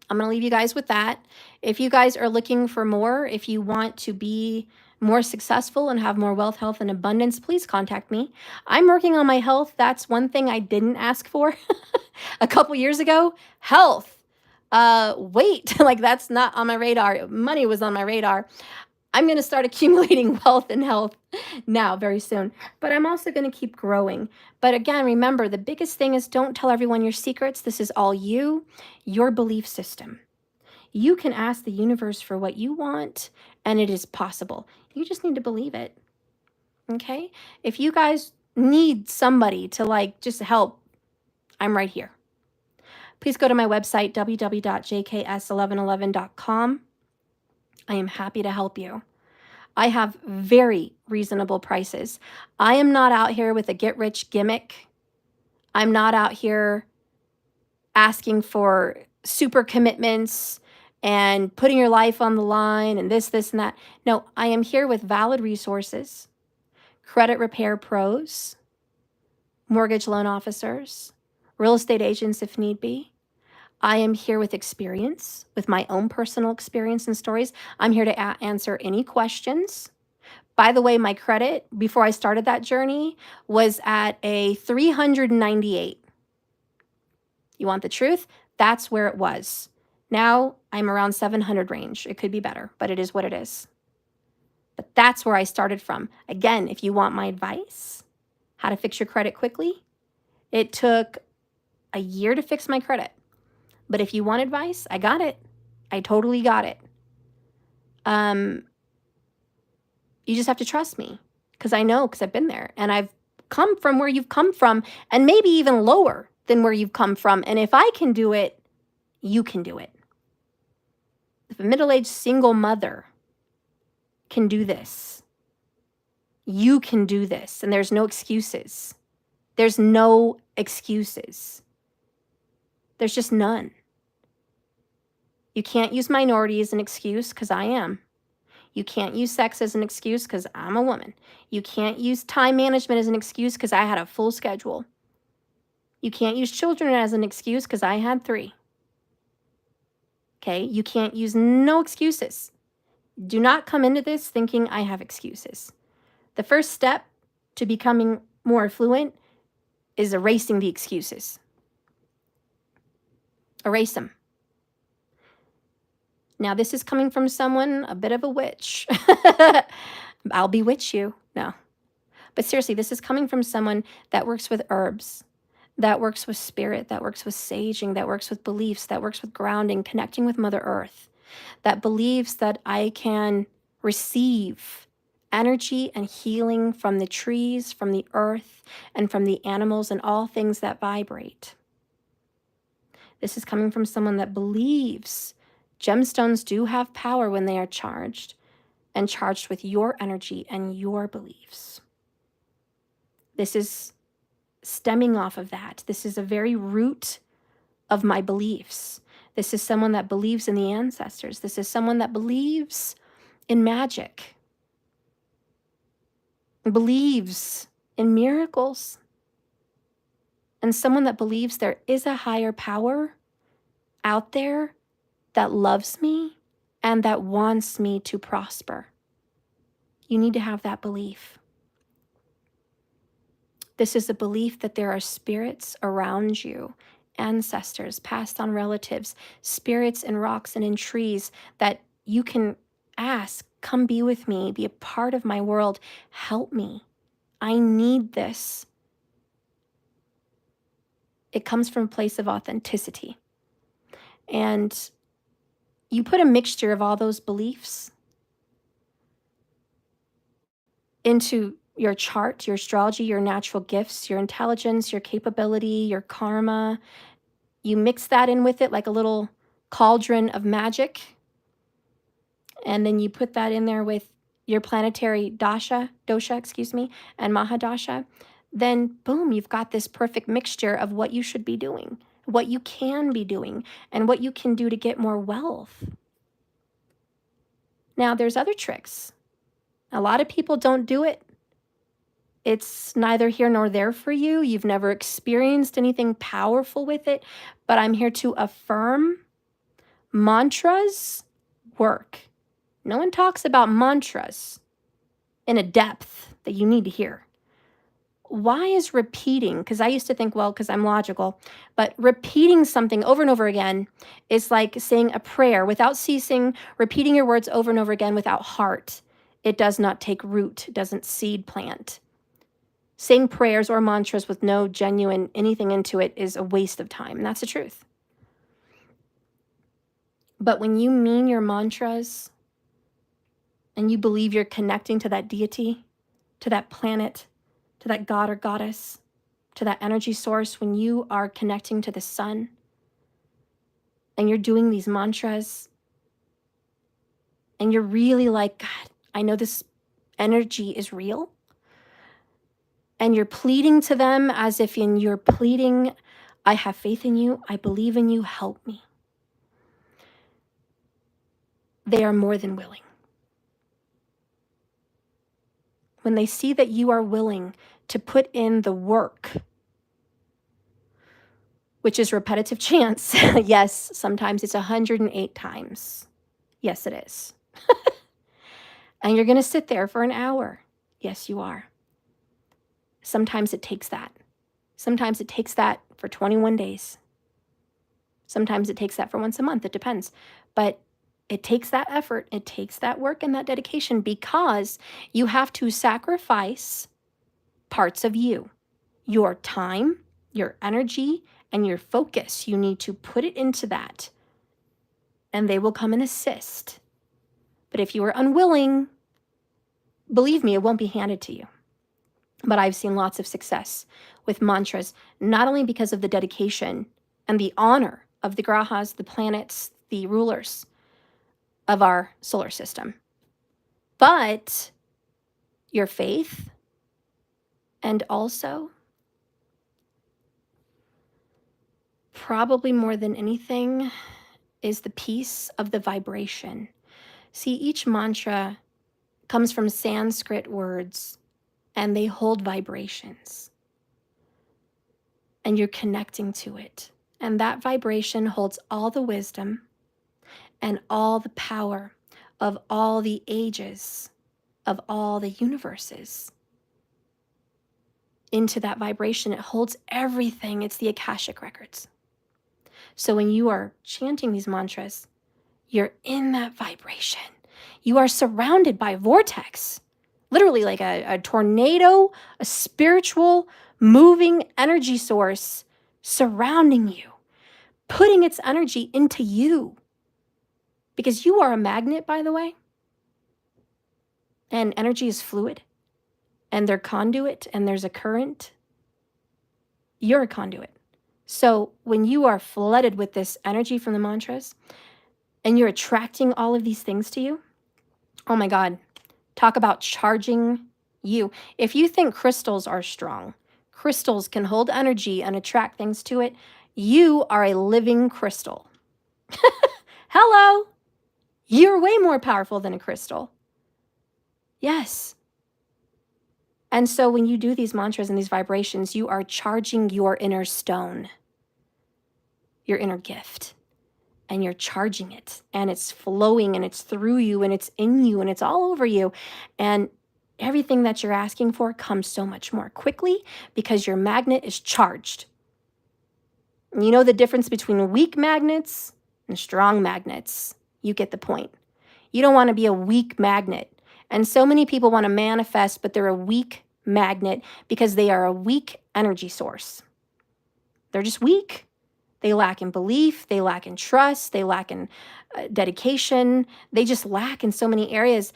I'm going to leave you guys with that. If you guys are looking for more, if you want to be more successful and have more wealth, health, and abundance, please contact me. I'm working on my health. That's one thing I didn't ask for a couple years ago. Health. Weight. Like that's not on my radar. Money was on my radar. I'm going to start accumulating wealth and health now very soon. But I'm also going to keep growing. But again, remember, the biggest thing is don't tell everyone your secrets. This is all you, your belief system. You can ask the universe for what you want, and it is possible. You just need to believe it. Okay? If you guys need somebody to just help, I'm right here. Please go to my website, www.jks1111.com. I am happy to help you. I have very reasonable prices. I am not out here with a get-rich gimmick. I'm not out here asking for super commitments and putting your life on the line and this, and that. No, I am here with valid resources, credit repair pros, mortgage loan officers, real estate agents if need be. I am here with experience, with my own personal experience and stories. I'm here to answer any questions. By the way, my credit before I started that journey was at a 398. You want the truth? That's where it was. Now I'm around 700 range. It could be better, but it is what it is. But that's where I started from. Again, if you want my advice, how to fix your credit quickly, it took a year to fix my credit. But if you want advice, I got it. I totally got it. You just have to trust me because I know, because I've been there and I've come from where you've come from and maybe even lower than where you've come from. And if I can do it, you can do it. If a middle-aged single mother can do this, you can do this. And there's no excuses. There's no excuses. There's just none. You can't use minority as an excuse because I am. You can't use sex as an excuse because I'm a woman. You can't use time management as an excuse because I had a full schedule. You can't use children as an excuse because I had 3. Okay? You can't use no excuses. Do not come into this thinking I have excuses. The first step to becoming more fluent is erasing the excuses. Erase them. Now, this is coming from someone, a bit of a witch. I'll bewitch you. No. But seriously, this is coming from someone that works with herbs, that works with spirit, that works with saging, that works with beliefs, that works with grounding, connecting with Mother Earth, that believes that I can receive energy and healing from the trees, from the earth, and from the animals and all things that vibrate. This is coming from someone that believes gemstones do have power when they are charged, and charged with your energy and your beliefs. This is stemming off of that. This is a very root of my beliefs. This is someone that believes in the ancestors. This is someone that believes in magic, believes in miracles, and someone that believes there is a higher power out there that loves me and that wants me to prosper. You need to have that belief. This is a belief that there are spirits around you, ancestors, passed on relatives, spirits in rocks and in trees that you can ask, come be with me, be a part of my world, help me. I need this. It comes from a place of authenticity. And you put a mixture of all those beliefs into your chart, your astrology, your natural gifts, your intelligence, your capability, your karma. You mix that in with it like a little cauldron of magic. And then you put that in there with your planetary dosha, and mahadasha. Then boom, you've got this perfect mixture of what you should be doing, what you can be doing, and what you can do to get more wealth. Now, there's other tricks. A lot of people don't do it. It's neither here nor there for you. You've never experienced anything powerful with it, but I'm here to affirm mantras work. No one talks about mantras in a depth that you need to hear. Why is repeating, because I used to think, well, because I'm logical, but repeating something over and over again is like saying a prayer without ceasing, repeating your words over and over again without heart. It does not take root, it doesn't seed plant. Saying prayers or mantras with no genuine anything into it is a waste of time, and that's the truth. But when you mean your mantras and you believe you're connecting to that deity, to that planet, to that god or goddess, to that energy source, when you are connecting to the sun and you're doing these mantras and you're really like, God, I know this energy is real. And you're pleading to them as if you're pleading, I have faith in you. I believe in you. Help me. They are more than willing. When they see that you are willing to put in the work, which is repetitive chants. Yes, sometimes it's 108 times. Yes, it is. And you're going to sit there for an hour. Yes, you are. Sometimes it takes that. Sometimes it takes that for 21 days. Sometimes it takes that for once a month. It depends. But it takes that effort. It takes that work and that dedication, because you have to sacrifice parts of you, your time, your energy, and your focus. You need to put it into that, and they will come and assist. But if you are unwilling, believe me, it won't be handed to you. But I've seen lots of success with mantras, not only because of the dedication and the honor of the grahas, the planets, the rulers of our solar system, but your faith, and also, probably more than anything, is the piece of the vibration. See, each mantra comes from Sanskrit words, and they hold vibrations. And you're connecting to it. And that vibration holds all the wisdom and all the power of all the ages, of all the universes. Into that vibration, it holds everything. It's the Akashic records. So when you are chanting these mantras, you're in that vibration. You are surrounded by a vortex, literally like a tornado, a spiritual moving energy source surrounding you, putting its energy into you. Because you are a magnet, by the way, and energy is fluid, and they're conduit, and there's a current. You're a conduit. So when you are flooded with this energy from the mantras, and you're attracting all of these things to you, oh my God, talk about charging you. If you think crystals are strong, crystals can hold energy and attract things to it, you are a living crystal. Hello. You're way more powerful than a crystal. Yes. And so when you do these mantras and these vibrations, you are charging your inner stone, your inner gift, and you're charging it, and it's flowing, and it's through you, and it's in you, and it's all over you. And everything that you're asking for comes so much more quickly because your magnet is charged. And you know the difference between weak magnets and strong magnets. You get the point. You don't want to be a weak magnet. And so many people want to manifest, but they're a weak magnet because they are a weak energy source. They're just weak. They lack in belief. They lack in trust. They lack in dedication. They just lack in so many areas.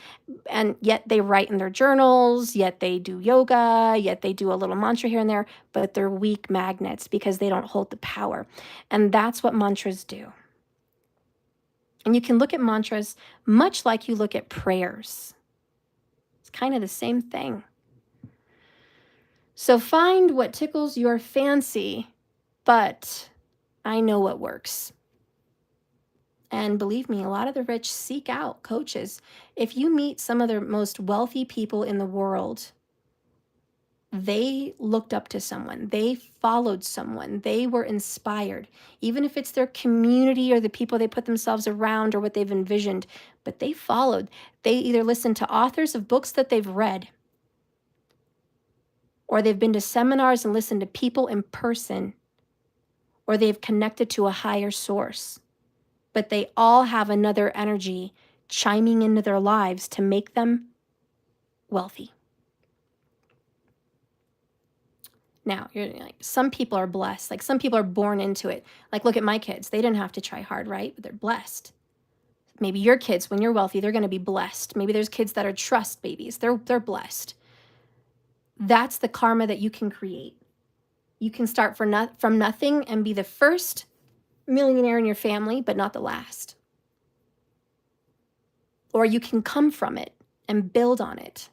And yet they write in their journals, yet they do yoga, yet they do a little mantra here and there, but they're weak magnets because they don't hold the power. And that's what mantras do. And you can look at mantras much like you look at prayers. It's kind of the same thing. So find what tickles your fancy, but I know what works. And believe me, a lot of the rich seek out coaches. If you meet some of the most wealthy people in the world, they looked up to someone, they followed someone, they were inspired, even if it's their community or the people they put themselves around or what they've envisioned, but they followed. They either listened to authors of books that they've read, or they've been to seminars and listened to people in person, or they've connected to a higher source. But they all have another energy chiming into their lives to make them wealthy. Now, you're like, some people are blessed. Like, some people are born into it. Like, look at my kids. They didn't have to try hard, right? But they're blessed. Maybe your kids, when you're wealthy, they're going to be blessed. Maybe there's kids that are trust babies. They're blessed. That's the karma that you can create. You can start from nothing and be the first millionaire in your family, but not the last. Or you can come from it and build on it.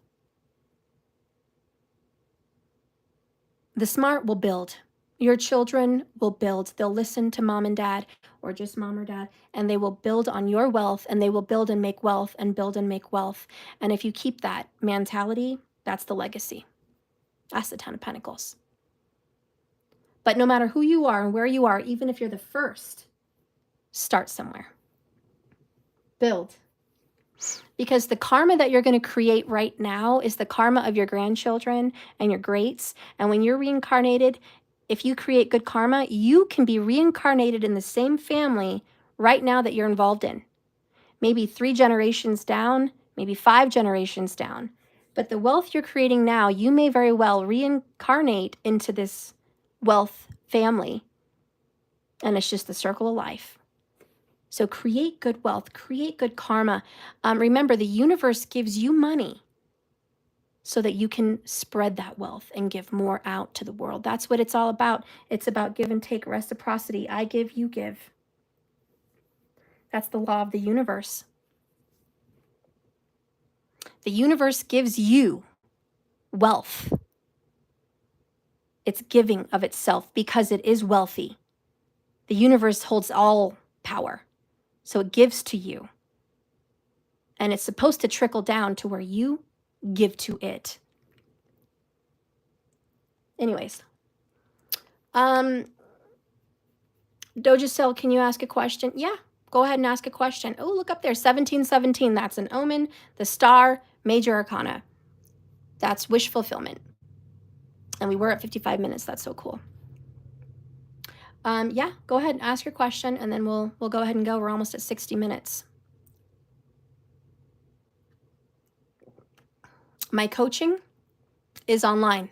The smart will build. Your children will build. They'll listen to mom and dad, or just mom or dad, and they will build on your wealth, and they will build and make wealth and build and make wealth. And if you keep that mentality, that's the legacy. That's the 10 of Pentacles. But no matter who you are and where you are, even if you're the first, start somewhere. Build. Because the karma that you're going to create right now is the karma of your grandchildren and your greats. And when you're reincarnated, if you create good karma, you can be reincarnated in the same family right now that you're involved in. Maybe 3 generations down, maybe 5 generations down. But the wealth you're creating now, you may very well reincarnate into this wealth family. And it's just the circle of life. So create good wealth, create good karma. Remember, the universe gives you money so that you can spread that wealth and give more out to the world. That's what it's all about. It's about give and take, reciprocity. I give, you give. That's the law of the universe. The universe gives you wealth. It's giving of itself because it is wealthy. The universe holds all power. So it gives to you. And it's supposed to trickle down to where you give to it. Anyways. Doja Cell, can you ask a question? Yeah, go ahead and ask a question. Oh, look up there, 1717. That's an omen. The star, major arcana. That's wish fulfillment. And we were at 55 minutes. That's so cool. Yeah, go ahead and ask your question, and then we'll go ahead and go. We're almost at 60 minutes. My coaching is online.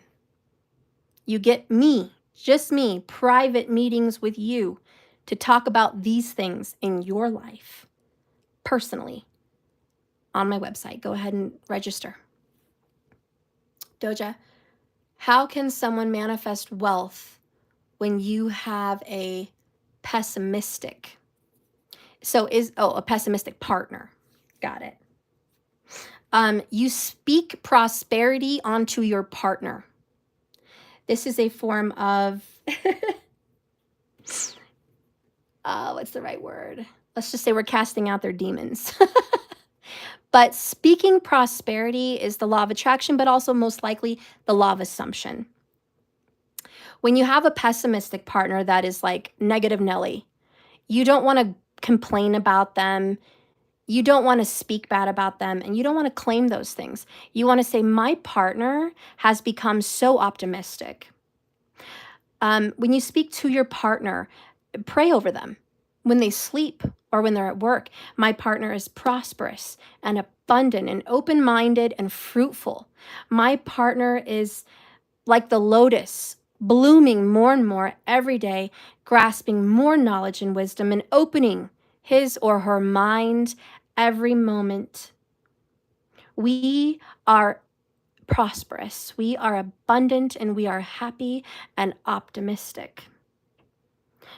You get me, just me, private meetings with you to talk about these things in your life personally on my website. Go ahead and register. Doja, how can someone manifest wealth when you have a pessimistic? A pessimistic partner. Got it. You speak prosperity onto your partner. This is a form of, what's the right word? Let's just say we're casting out their demons. But speaking prosperity is the law of attraction, but also most likely the law of assumption. When you have a pessimistic partner that is like negative Nelly, you don't want to complain about them. You don't want to speak bad about them, and you don't want to claim those things. You want to say, my partner has become so optimistic. When you speak to your partner, pray over them. When they sleep or when they're at work, my partner is prosperous and abundant and open-minded and fruitful. My partner is like the lotus, blooming more and more every day, grasping more knowledge and wisdom and opening his or her mind every moment. We are prosperous, we are abundant, and we are happy and optimistic.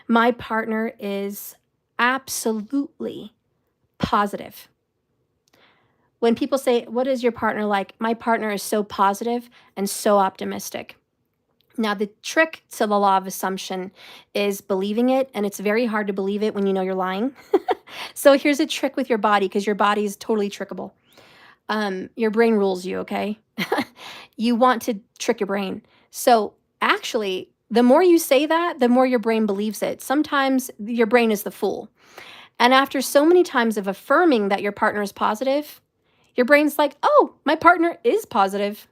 My partner is absolutely positive. When people say, what is your partner like? My partner is so positive and so optimistic. Now, the trick to the law of assumption is believing it, and it's very hard to believe it when you know you're lying. So here's a trick with your body, because your body is totally trickable. Your brain rules you, okay? You want to trick your brain. So actually, the more you say that, the more your brain believes it. Sometimes your brain is the fool. And after so many times of affirming that your partner is positive, your brain's like, oh, my partner is positive.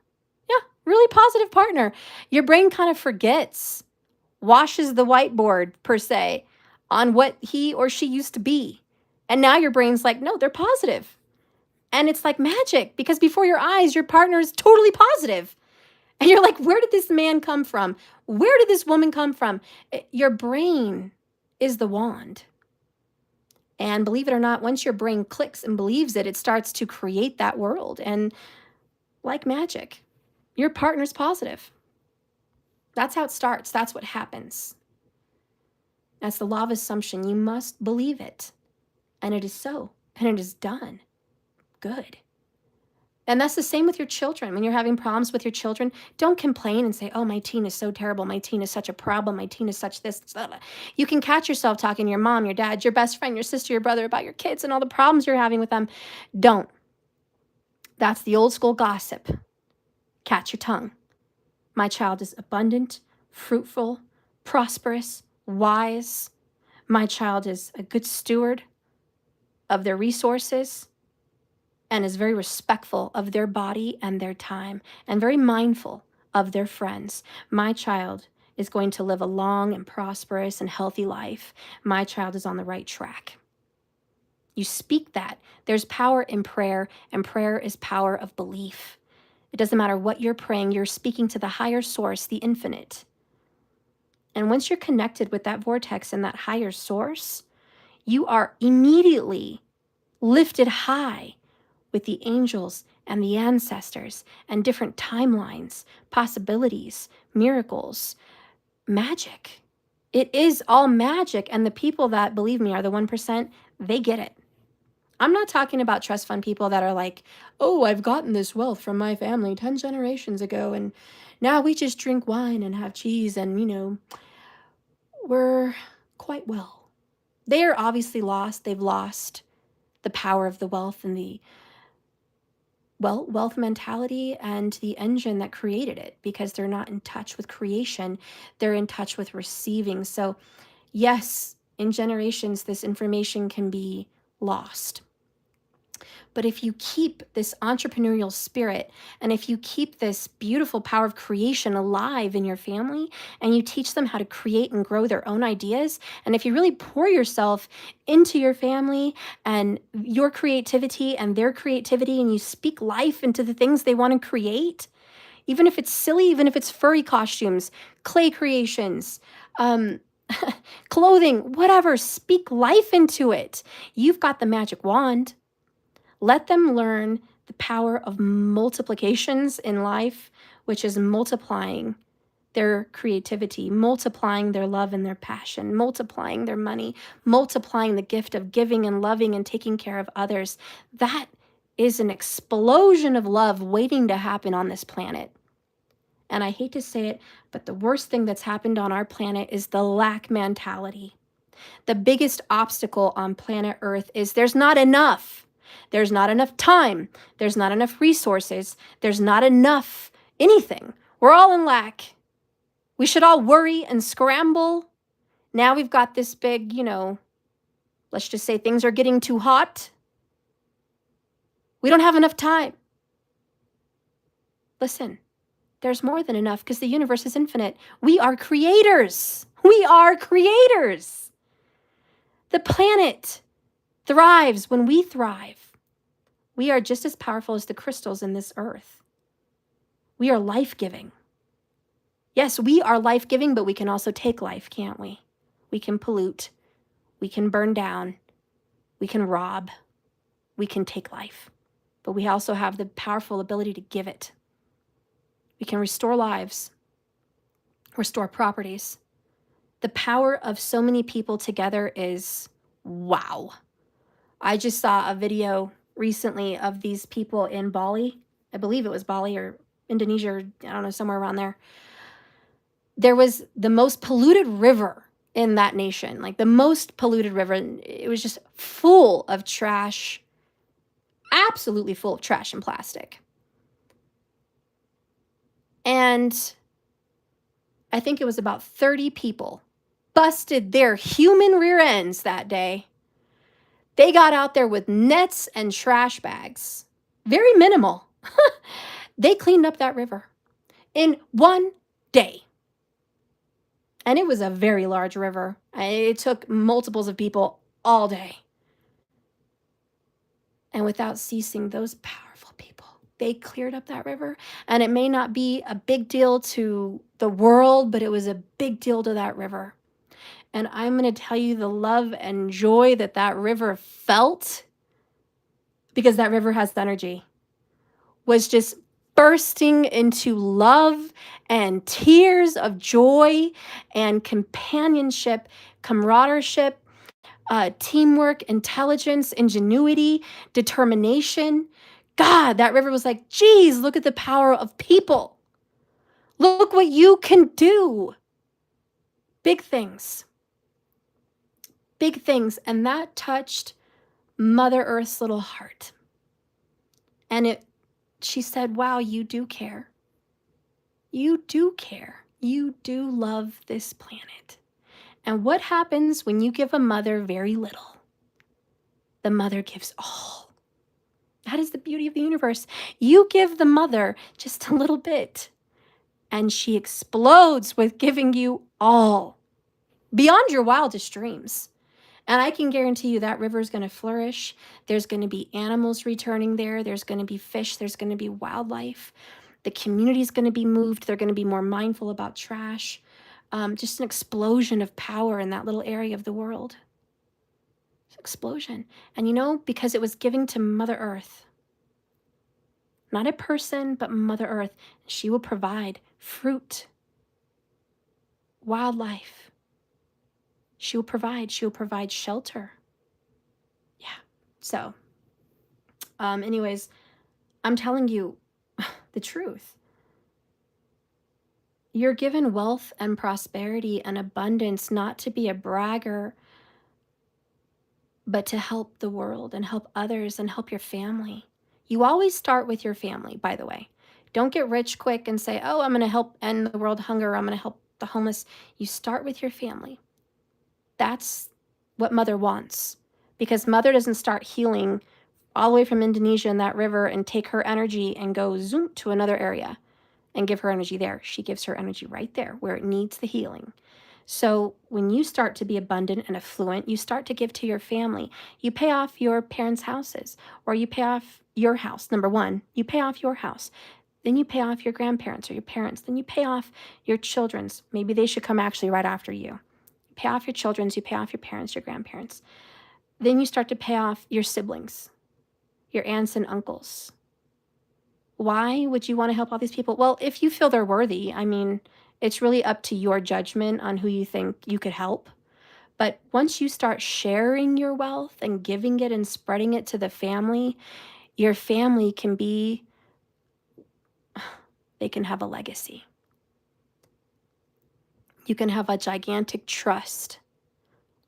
Yeah, really positive partner. Your brain kind of forgets, washes the whiteboard, per se, on what he or she used to be. And now your brain's like, no, they're positive. And it's like magic, because before your eyes, your partner is totally positive. And you're like, where did this man come from? Where did this woman come from? Your brain is the wand. And believe it or not, once your brain clicks and believes it, it starts to create that world. And like magic, your partner's positive. That's how it starts. That's what happens. That's the law of assumption. You must believe it. And it is so. And it is done. Good. And that's the same with your children. When you're having problems with your children, don't complain and say, oh, my teen is so terrible. My teen is such a problem. My teen is such this. Blah, blah. You can catch yourself talking to your mom, your dad, your best friend, your sister, your brother about your kids and all the problems you're having with them. Don't. That's the old school gossip. Catch your tongue. My child is abundant, fruitful, prosperous, wise. My child is a good steward of their resources and is very respectful of their body and their time and very mindful of their friends. My child is going to live a long and prosperous and healthy life. My child is on the right track. You speak that. There's power in prayer, and prayer is power of belief. It doesn't matter what you're praying, you're speaking to the higher source, the infinite. And once you're connected with that vortex and that higher source, you are immediately lifted high with the angels and the ancestors and different timelines, possibilities, miracles, magic. It is all magic. And the people that, believe me, are the 1%, they get it. I'm not talking about trust fund people that are like, oh, I've gotten this wealth from my family 10 generations ago, and now we just drink wine and have cheese and, we're quite well. They are obviously lost. They've lost the power of the wealth and the wealth mentality and the engine that created it, because they're not in touch with creation. They're in touch with receiving. So yes, in generations, this information can be lost. But if you keep this entrepreneurial spirit, and if you keep this beautiful power of creation alive in your family, and you teach them how to create and grow their own ideas, and if you really pour yourself into your family and your creativity and their creativity, and you speak life into the things they want to create, even if it's silly, even if it's furry costumes, clay creations, clothing, whatever, speak life into it. You've got the magic wand. Let them learn the power of multiplications in life, which is multiplying their creativity, multiplying their love and their passion, multiplying their money, multiplying the gift of giving and loving and taking care of others. That is an explosion of love waiting to happen on this planet. And I hate to say it, but the worst thing that's happened on our planet is the lack mentality. The biggest obstacle on planet Earth is there's not enough. There's not enough time. There's not enough resources. There's not enough anything. We're all in lack. We should all worry and scramble. Now we've got this big, let's just say things are getting too hot. We don't have enough time. Listen, there's more than enough because the universe is infinite. We are creators. We are creators. The planet thrives when we thrive. We are just as powerful as the crystals in this earth. We are life-giving. Yes, we are life-giving, but we can also take life, can't we? We can pollute. We can burn down. We can rob. We can take life. But we also have the powerful ability to give it. We can restore lives, restore properties. The power of so many people together is wow. I just saw a video recently of these people in Bali. I believe it was Bali or Indonesia, or I don't know, somewhere around there. There was the most polluted river in that nation, like the most polluted river. It was just full of trash, absolutely full of trash and plastic. And I think it was about 30 people busted their human rear ends that day. They got out there with nets and trash bags. Very minimal. They cleaned up that river in one day. And it was a very large river. It took multiples of people all day. And without ceasing, those powerful people, they cleared up that river. And it may not be a big deal to the world, but it was a big deal to that river. And I'm going to tell you the love and joy that that river felt, because that river has the energy, was just bursting into love and tears of joy and companionship, camaraderie, teamwork, intelligence, ingenuity, determination, God, that river was like, geez, look at the power of people. Look what you can do. Big things. Big things. And that touched Mother Earth's little heart. And she said, wow, you do care. You do care. You do love this planet. And what happens when you give a mother very little? The mother gives all. That is the beauty of the universe. You give the mother just a little bit, and she explodes with giving you all, beyond your wildest dreams. And I can guarantee you that river is going to flourish. There's going to be animals returning there. There's going to be fish. There's going to be wildlife. The community is going to be moved. They're going to be more mindful about trash. Just an explosion of power in that little area of the world. Explosion. And you know, because it was giving to Mother Earth. Not a person, but Mother Earth. She will provide fruit, wildlife. She will provide shelter. Yeah. So, anyways, I'm telling you the truth. You're given wealth and prosperity and abundance not to be a bragger, but to help the world and help others and help your family. You always start with your family, by the way. Don't get rich quick and say, oh, I'm going to help end the world hunger. I'm going to help the homeless. You start with your family. That's what Mother wants, because Mother doesn't start healing all the way from Indonesia in that river and take her energy and go zoom to another area and give her energy there. She gives her energy right there where it needs the healing. So when you start to be abundant and affluent, you start to give to your family. You pay off your parents' houses, or you pay off your house. Number one, you pay off your house. Then you pay off your grandparents or your parents. Then you pay off your children's. Maybe they should come actually right after you. You pay off your children's, you pay off your parents, your grandparents. Then you start to pay off your siblings, your aunts and uncles. Why would you want to help all these people? Well, if you feel they're worthy, I mean, it's really up to your judgment on who you think you could help. But once you start sharing your wealth and giving it and spreading it to the family, your family can be, they can have a legacy. You can have a gigantic trust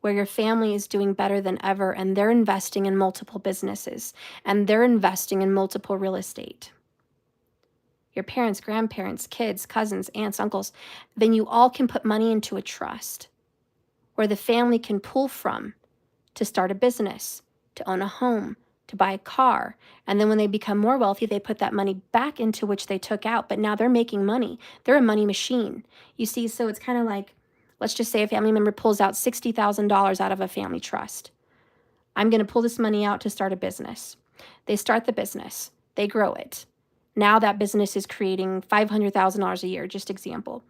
where your family is doing better than ever, and they're investing in multiple businesses, and they're investing in multiple real estate. Your parents, grandparents, kids, cousins, aunts, uncles, then you all can put money into a trust where the family can pull from to start a business, to own a home, to buy a car. And then when they become more wealthy, they put that money back into which they took out, but now they're making money. They're a money machine. You see, so it's kind of like, let's just say a family member pulls out $60,000 out of a family trust. I'm going to pull this money out to start a business. They start the business. They grow it. Now that business is creating $500,000 a year, just example.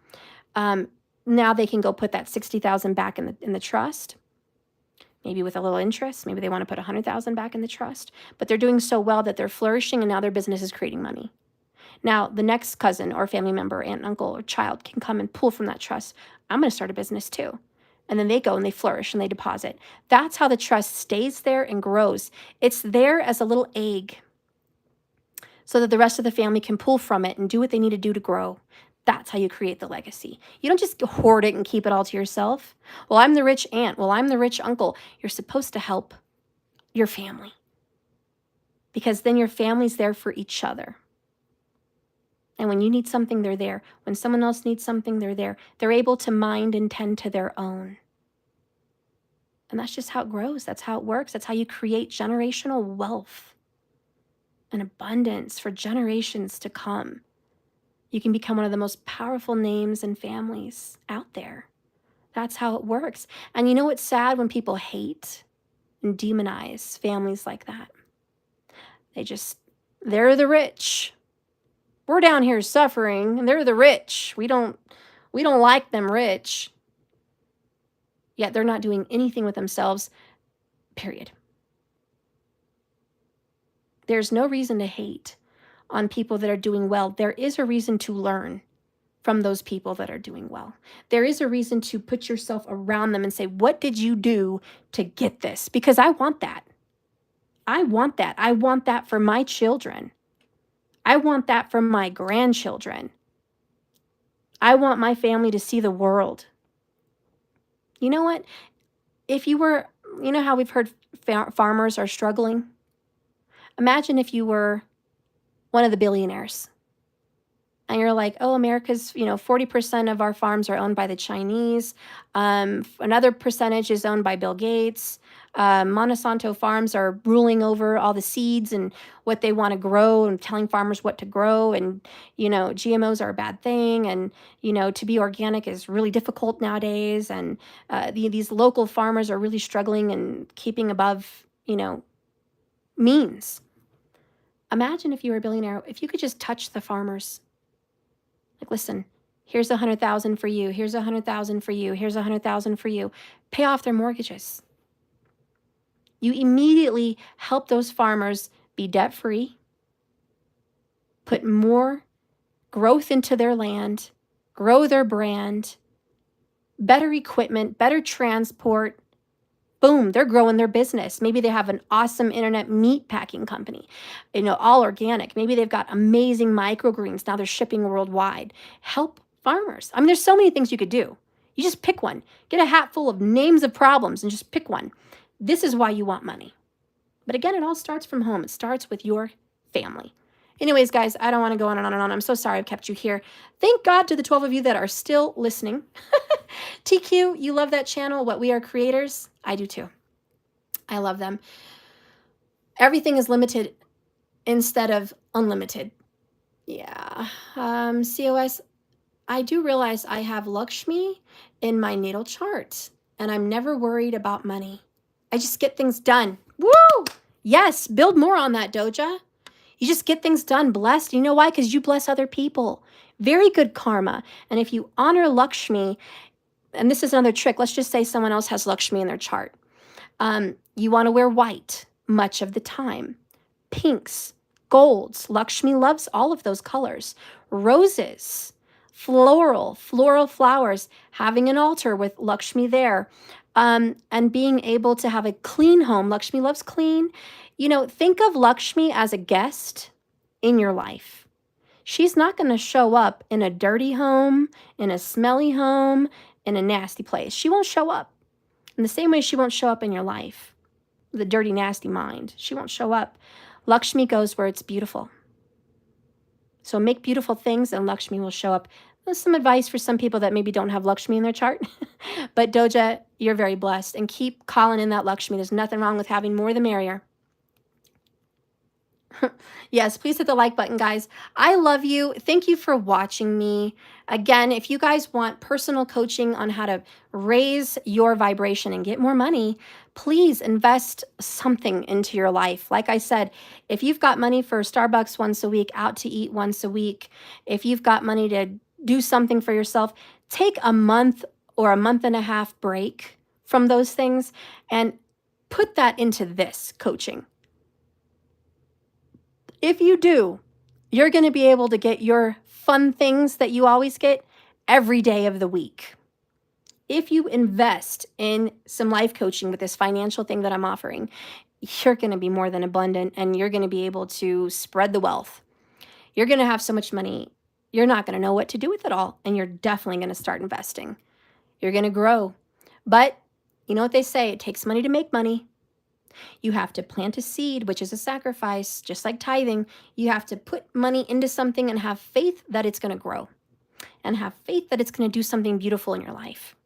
Now they can go put that $60,000 back in the trust, maybe with a little interest. Maybe they want to put $100,000 back in the trust, but they're doing so well that they're flourishing, and now their business is creating money. Now the next cousin or family member, aunt, uncle, or child can come and pull from that trust. I'm going to start a business too. And then they go and they flourish and they deposit. That's how the trust stays there and grows. It's there as a little egg, so that the rest of the family can pull from it and do what they need to do to grow. That's how you create the legacy. You don't just hoard it and keep it all to yourself. Well, I'm the rich aunt. Well, I'm the rich uncle. You're supposed to help your family, because then your family's there for each other. And when you need something, they're there. When someone else needs something, they're there. They're able to mind and tend to their own. And that's just how it grows. That's how it works. That's how you create generational wealth and abundance for generations to come. You can become one of the most powerful names and families out there. That's how it works. And you know what's sad? When people hate and demonize families like that. They're the rich. We're down here suffering, and they're the rich. We don't like them rich. Yet they're not doing anything with themselves, period. There's no reason to hate on people that are doing well. There is a reason to learn from those people that are doing well. There is a reason to put yourself around them and say, what did you do to get this? Because I want that. I want that. I want that for my children. I want that for my grandchildren. I want my family to see the world. You know what? If you were, you know how we've heard farmers are struggling? Imagine if you were one of the billionaires. And you're like, oh, America's, 40% of our farms are owned by the Chinese. Another percentage is owned by Bill Gates. Monsanto farms are ruling over all the seeds and what they want to grow and telling farmers what to grow. And, GMOs are a bad thing. And, to be organic is really difficult nowadays. And these local farmers are really struggling and keeping above, means. Imagine if you were a billionaire, if you could just touch the farmers. Like, listen, here's 100,000 for you. Here's 100,000 for you. Here's 100,000 for you. Pay off their mortgages. You immediately help those farmers be debt-free, put more growth into their land, grow their brand, better equipment, better transport. Boom, they're growing their business. Maybe they have an awesome internet meat packing company, all organic. Maybe they've got amazing microgreens. Now they're shipping worldwide. Help farmers. I mean, there's so many things you could do. You just pick one. Get a hat full of names of problems and just pick one. This is why you want money. But again, it all starts from home. It starts with your family. Anyways, guys, I don't want to go on and on and on. I'm so sorry I've kept you here. Thank God to the 12 of you that are still listening. TQ, you love that channel, What We Are Creators. I do too. I love them. Everything is limited instead of unlimited. Yeah. COS, I do realize I have Lakshmi in my natal chart, and I'm never worried about money. I just get things done. Woo! Yes, build more on that, Doja. You just get things done, blessed. You know why? Because you bless other people. Very good karma. And if you honor Lakshmi, and this is another trick, let's just say someone else has Lakshmi in their chart. You want to wear white much of the time. Pinks, golds. Lakshmi loves all of those colors. Roses, floral flowers, having an altar with Lakshmi there. And being able to have a clean home. Lakshmi loves clean. Think of Lakshmi as a guest in your life. She's not going to show up in a dirty home, in a smelly home, in a nasty place. She won't show up. In the same way she won't show up in your life, the dirty, nasty mind. She won't show up. Lakshmi goes where it's beautiful. So make beautiful things and Lakshmi will show up. That's some advice for some people that maybe don't have Lakshmi in their chart. But Doja, you're very blessed. And keep calling in that Lakshmi. There's nothing wrong with having more the merrier. Yes, please hit the like button, guys. I love you. Thank you for watching me. Again, if you guys want personal coaching on how to raise your vibration and get more money, please invest something into your life. Like I said, if you've got money for Starbucks once a week, out to eat once a week, if you've got money to do something for yourself, take a month or a month and a half break from those things and put that into this coaching. If you do, you're going to be able to get your fun things that you always get every day of the week. If you invest in some life coaching with this financial thing that I'm offering, you're going to be more than abundant and you're going to be able to spread the wealth. You're going to have so much money, you're not going to know what to do with it all. And you're definitely going to start investing. You're going to grow. But you know what they say, it takes money to make money. You have to plant a seed, which is a sacrifice, just like tithing. You have to put money into something and have faith that it's going to grow and have faith that it's going to do something beautiful in your life.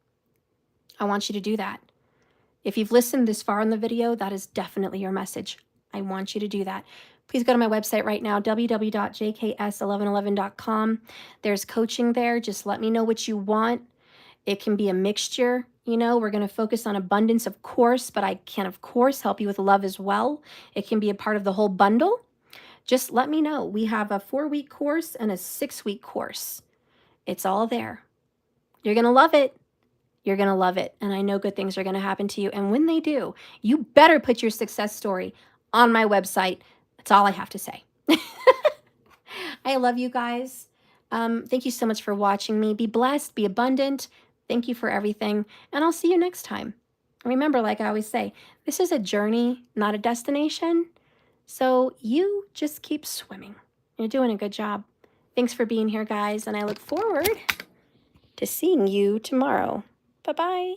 I want you to do that. If you've listened this far in the video, that is definitely your message. I want you to do that. Please go to my website right now, www.jks1111.com. There's coaching there. Just let me know what you want. It can be a mixture. We're going to focus on abundance, of course, but I can, of course, help you with love as well. It can be a part of the whole bundle. Just let me know. We have a 4-week course and a 6-week course. It's all there. You're going to love it. You're going to love it. And I know good things are going to happen to you. And when they do, you better put your success story on my website. That's all I have to say. I love you guys. Thank you so much for watching me. Be blessed, be abundant. Thank you for everything, and I'll see you next time. Remember, like I always say, this is a journey, not a destination. So you just keep swimming. You're doing a good job. Thanks for being here, guys, and I look forward to seeing you tomorrow. Bye-bye.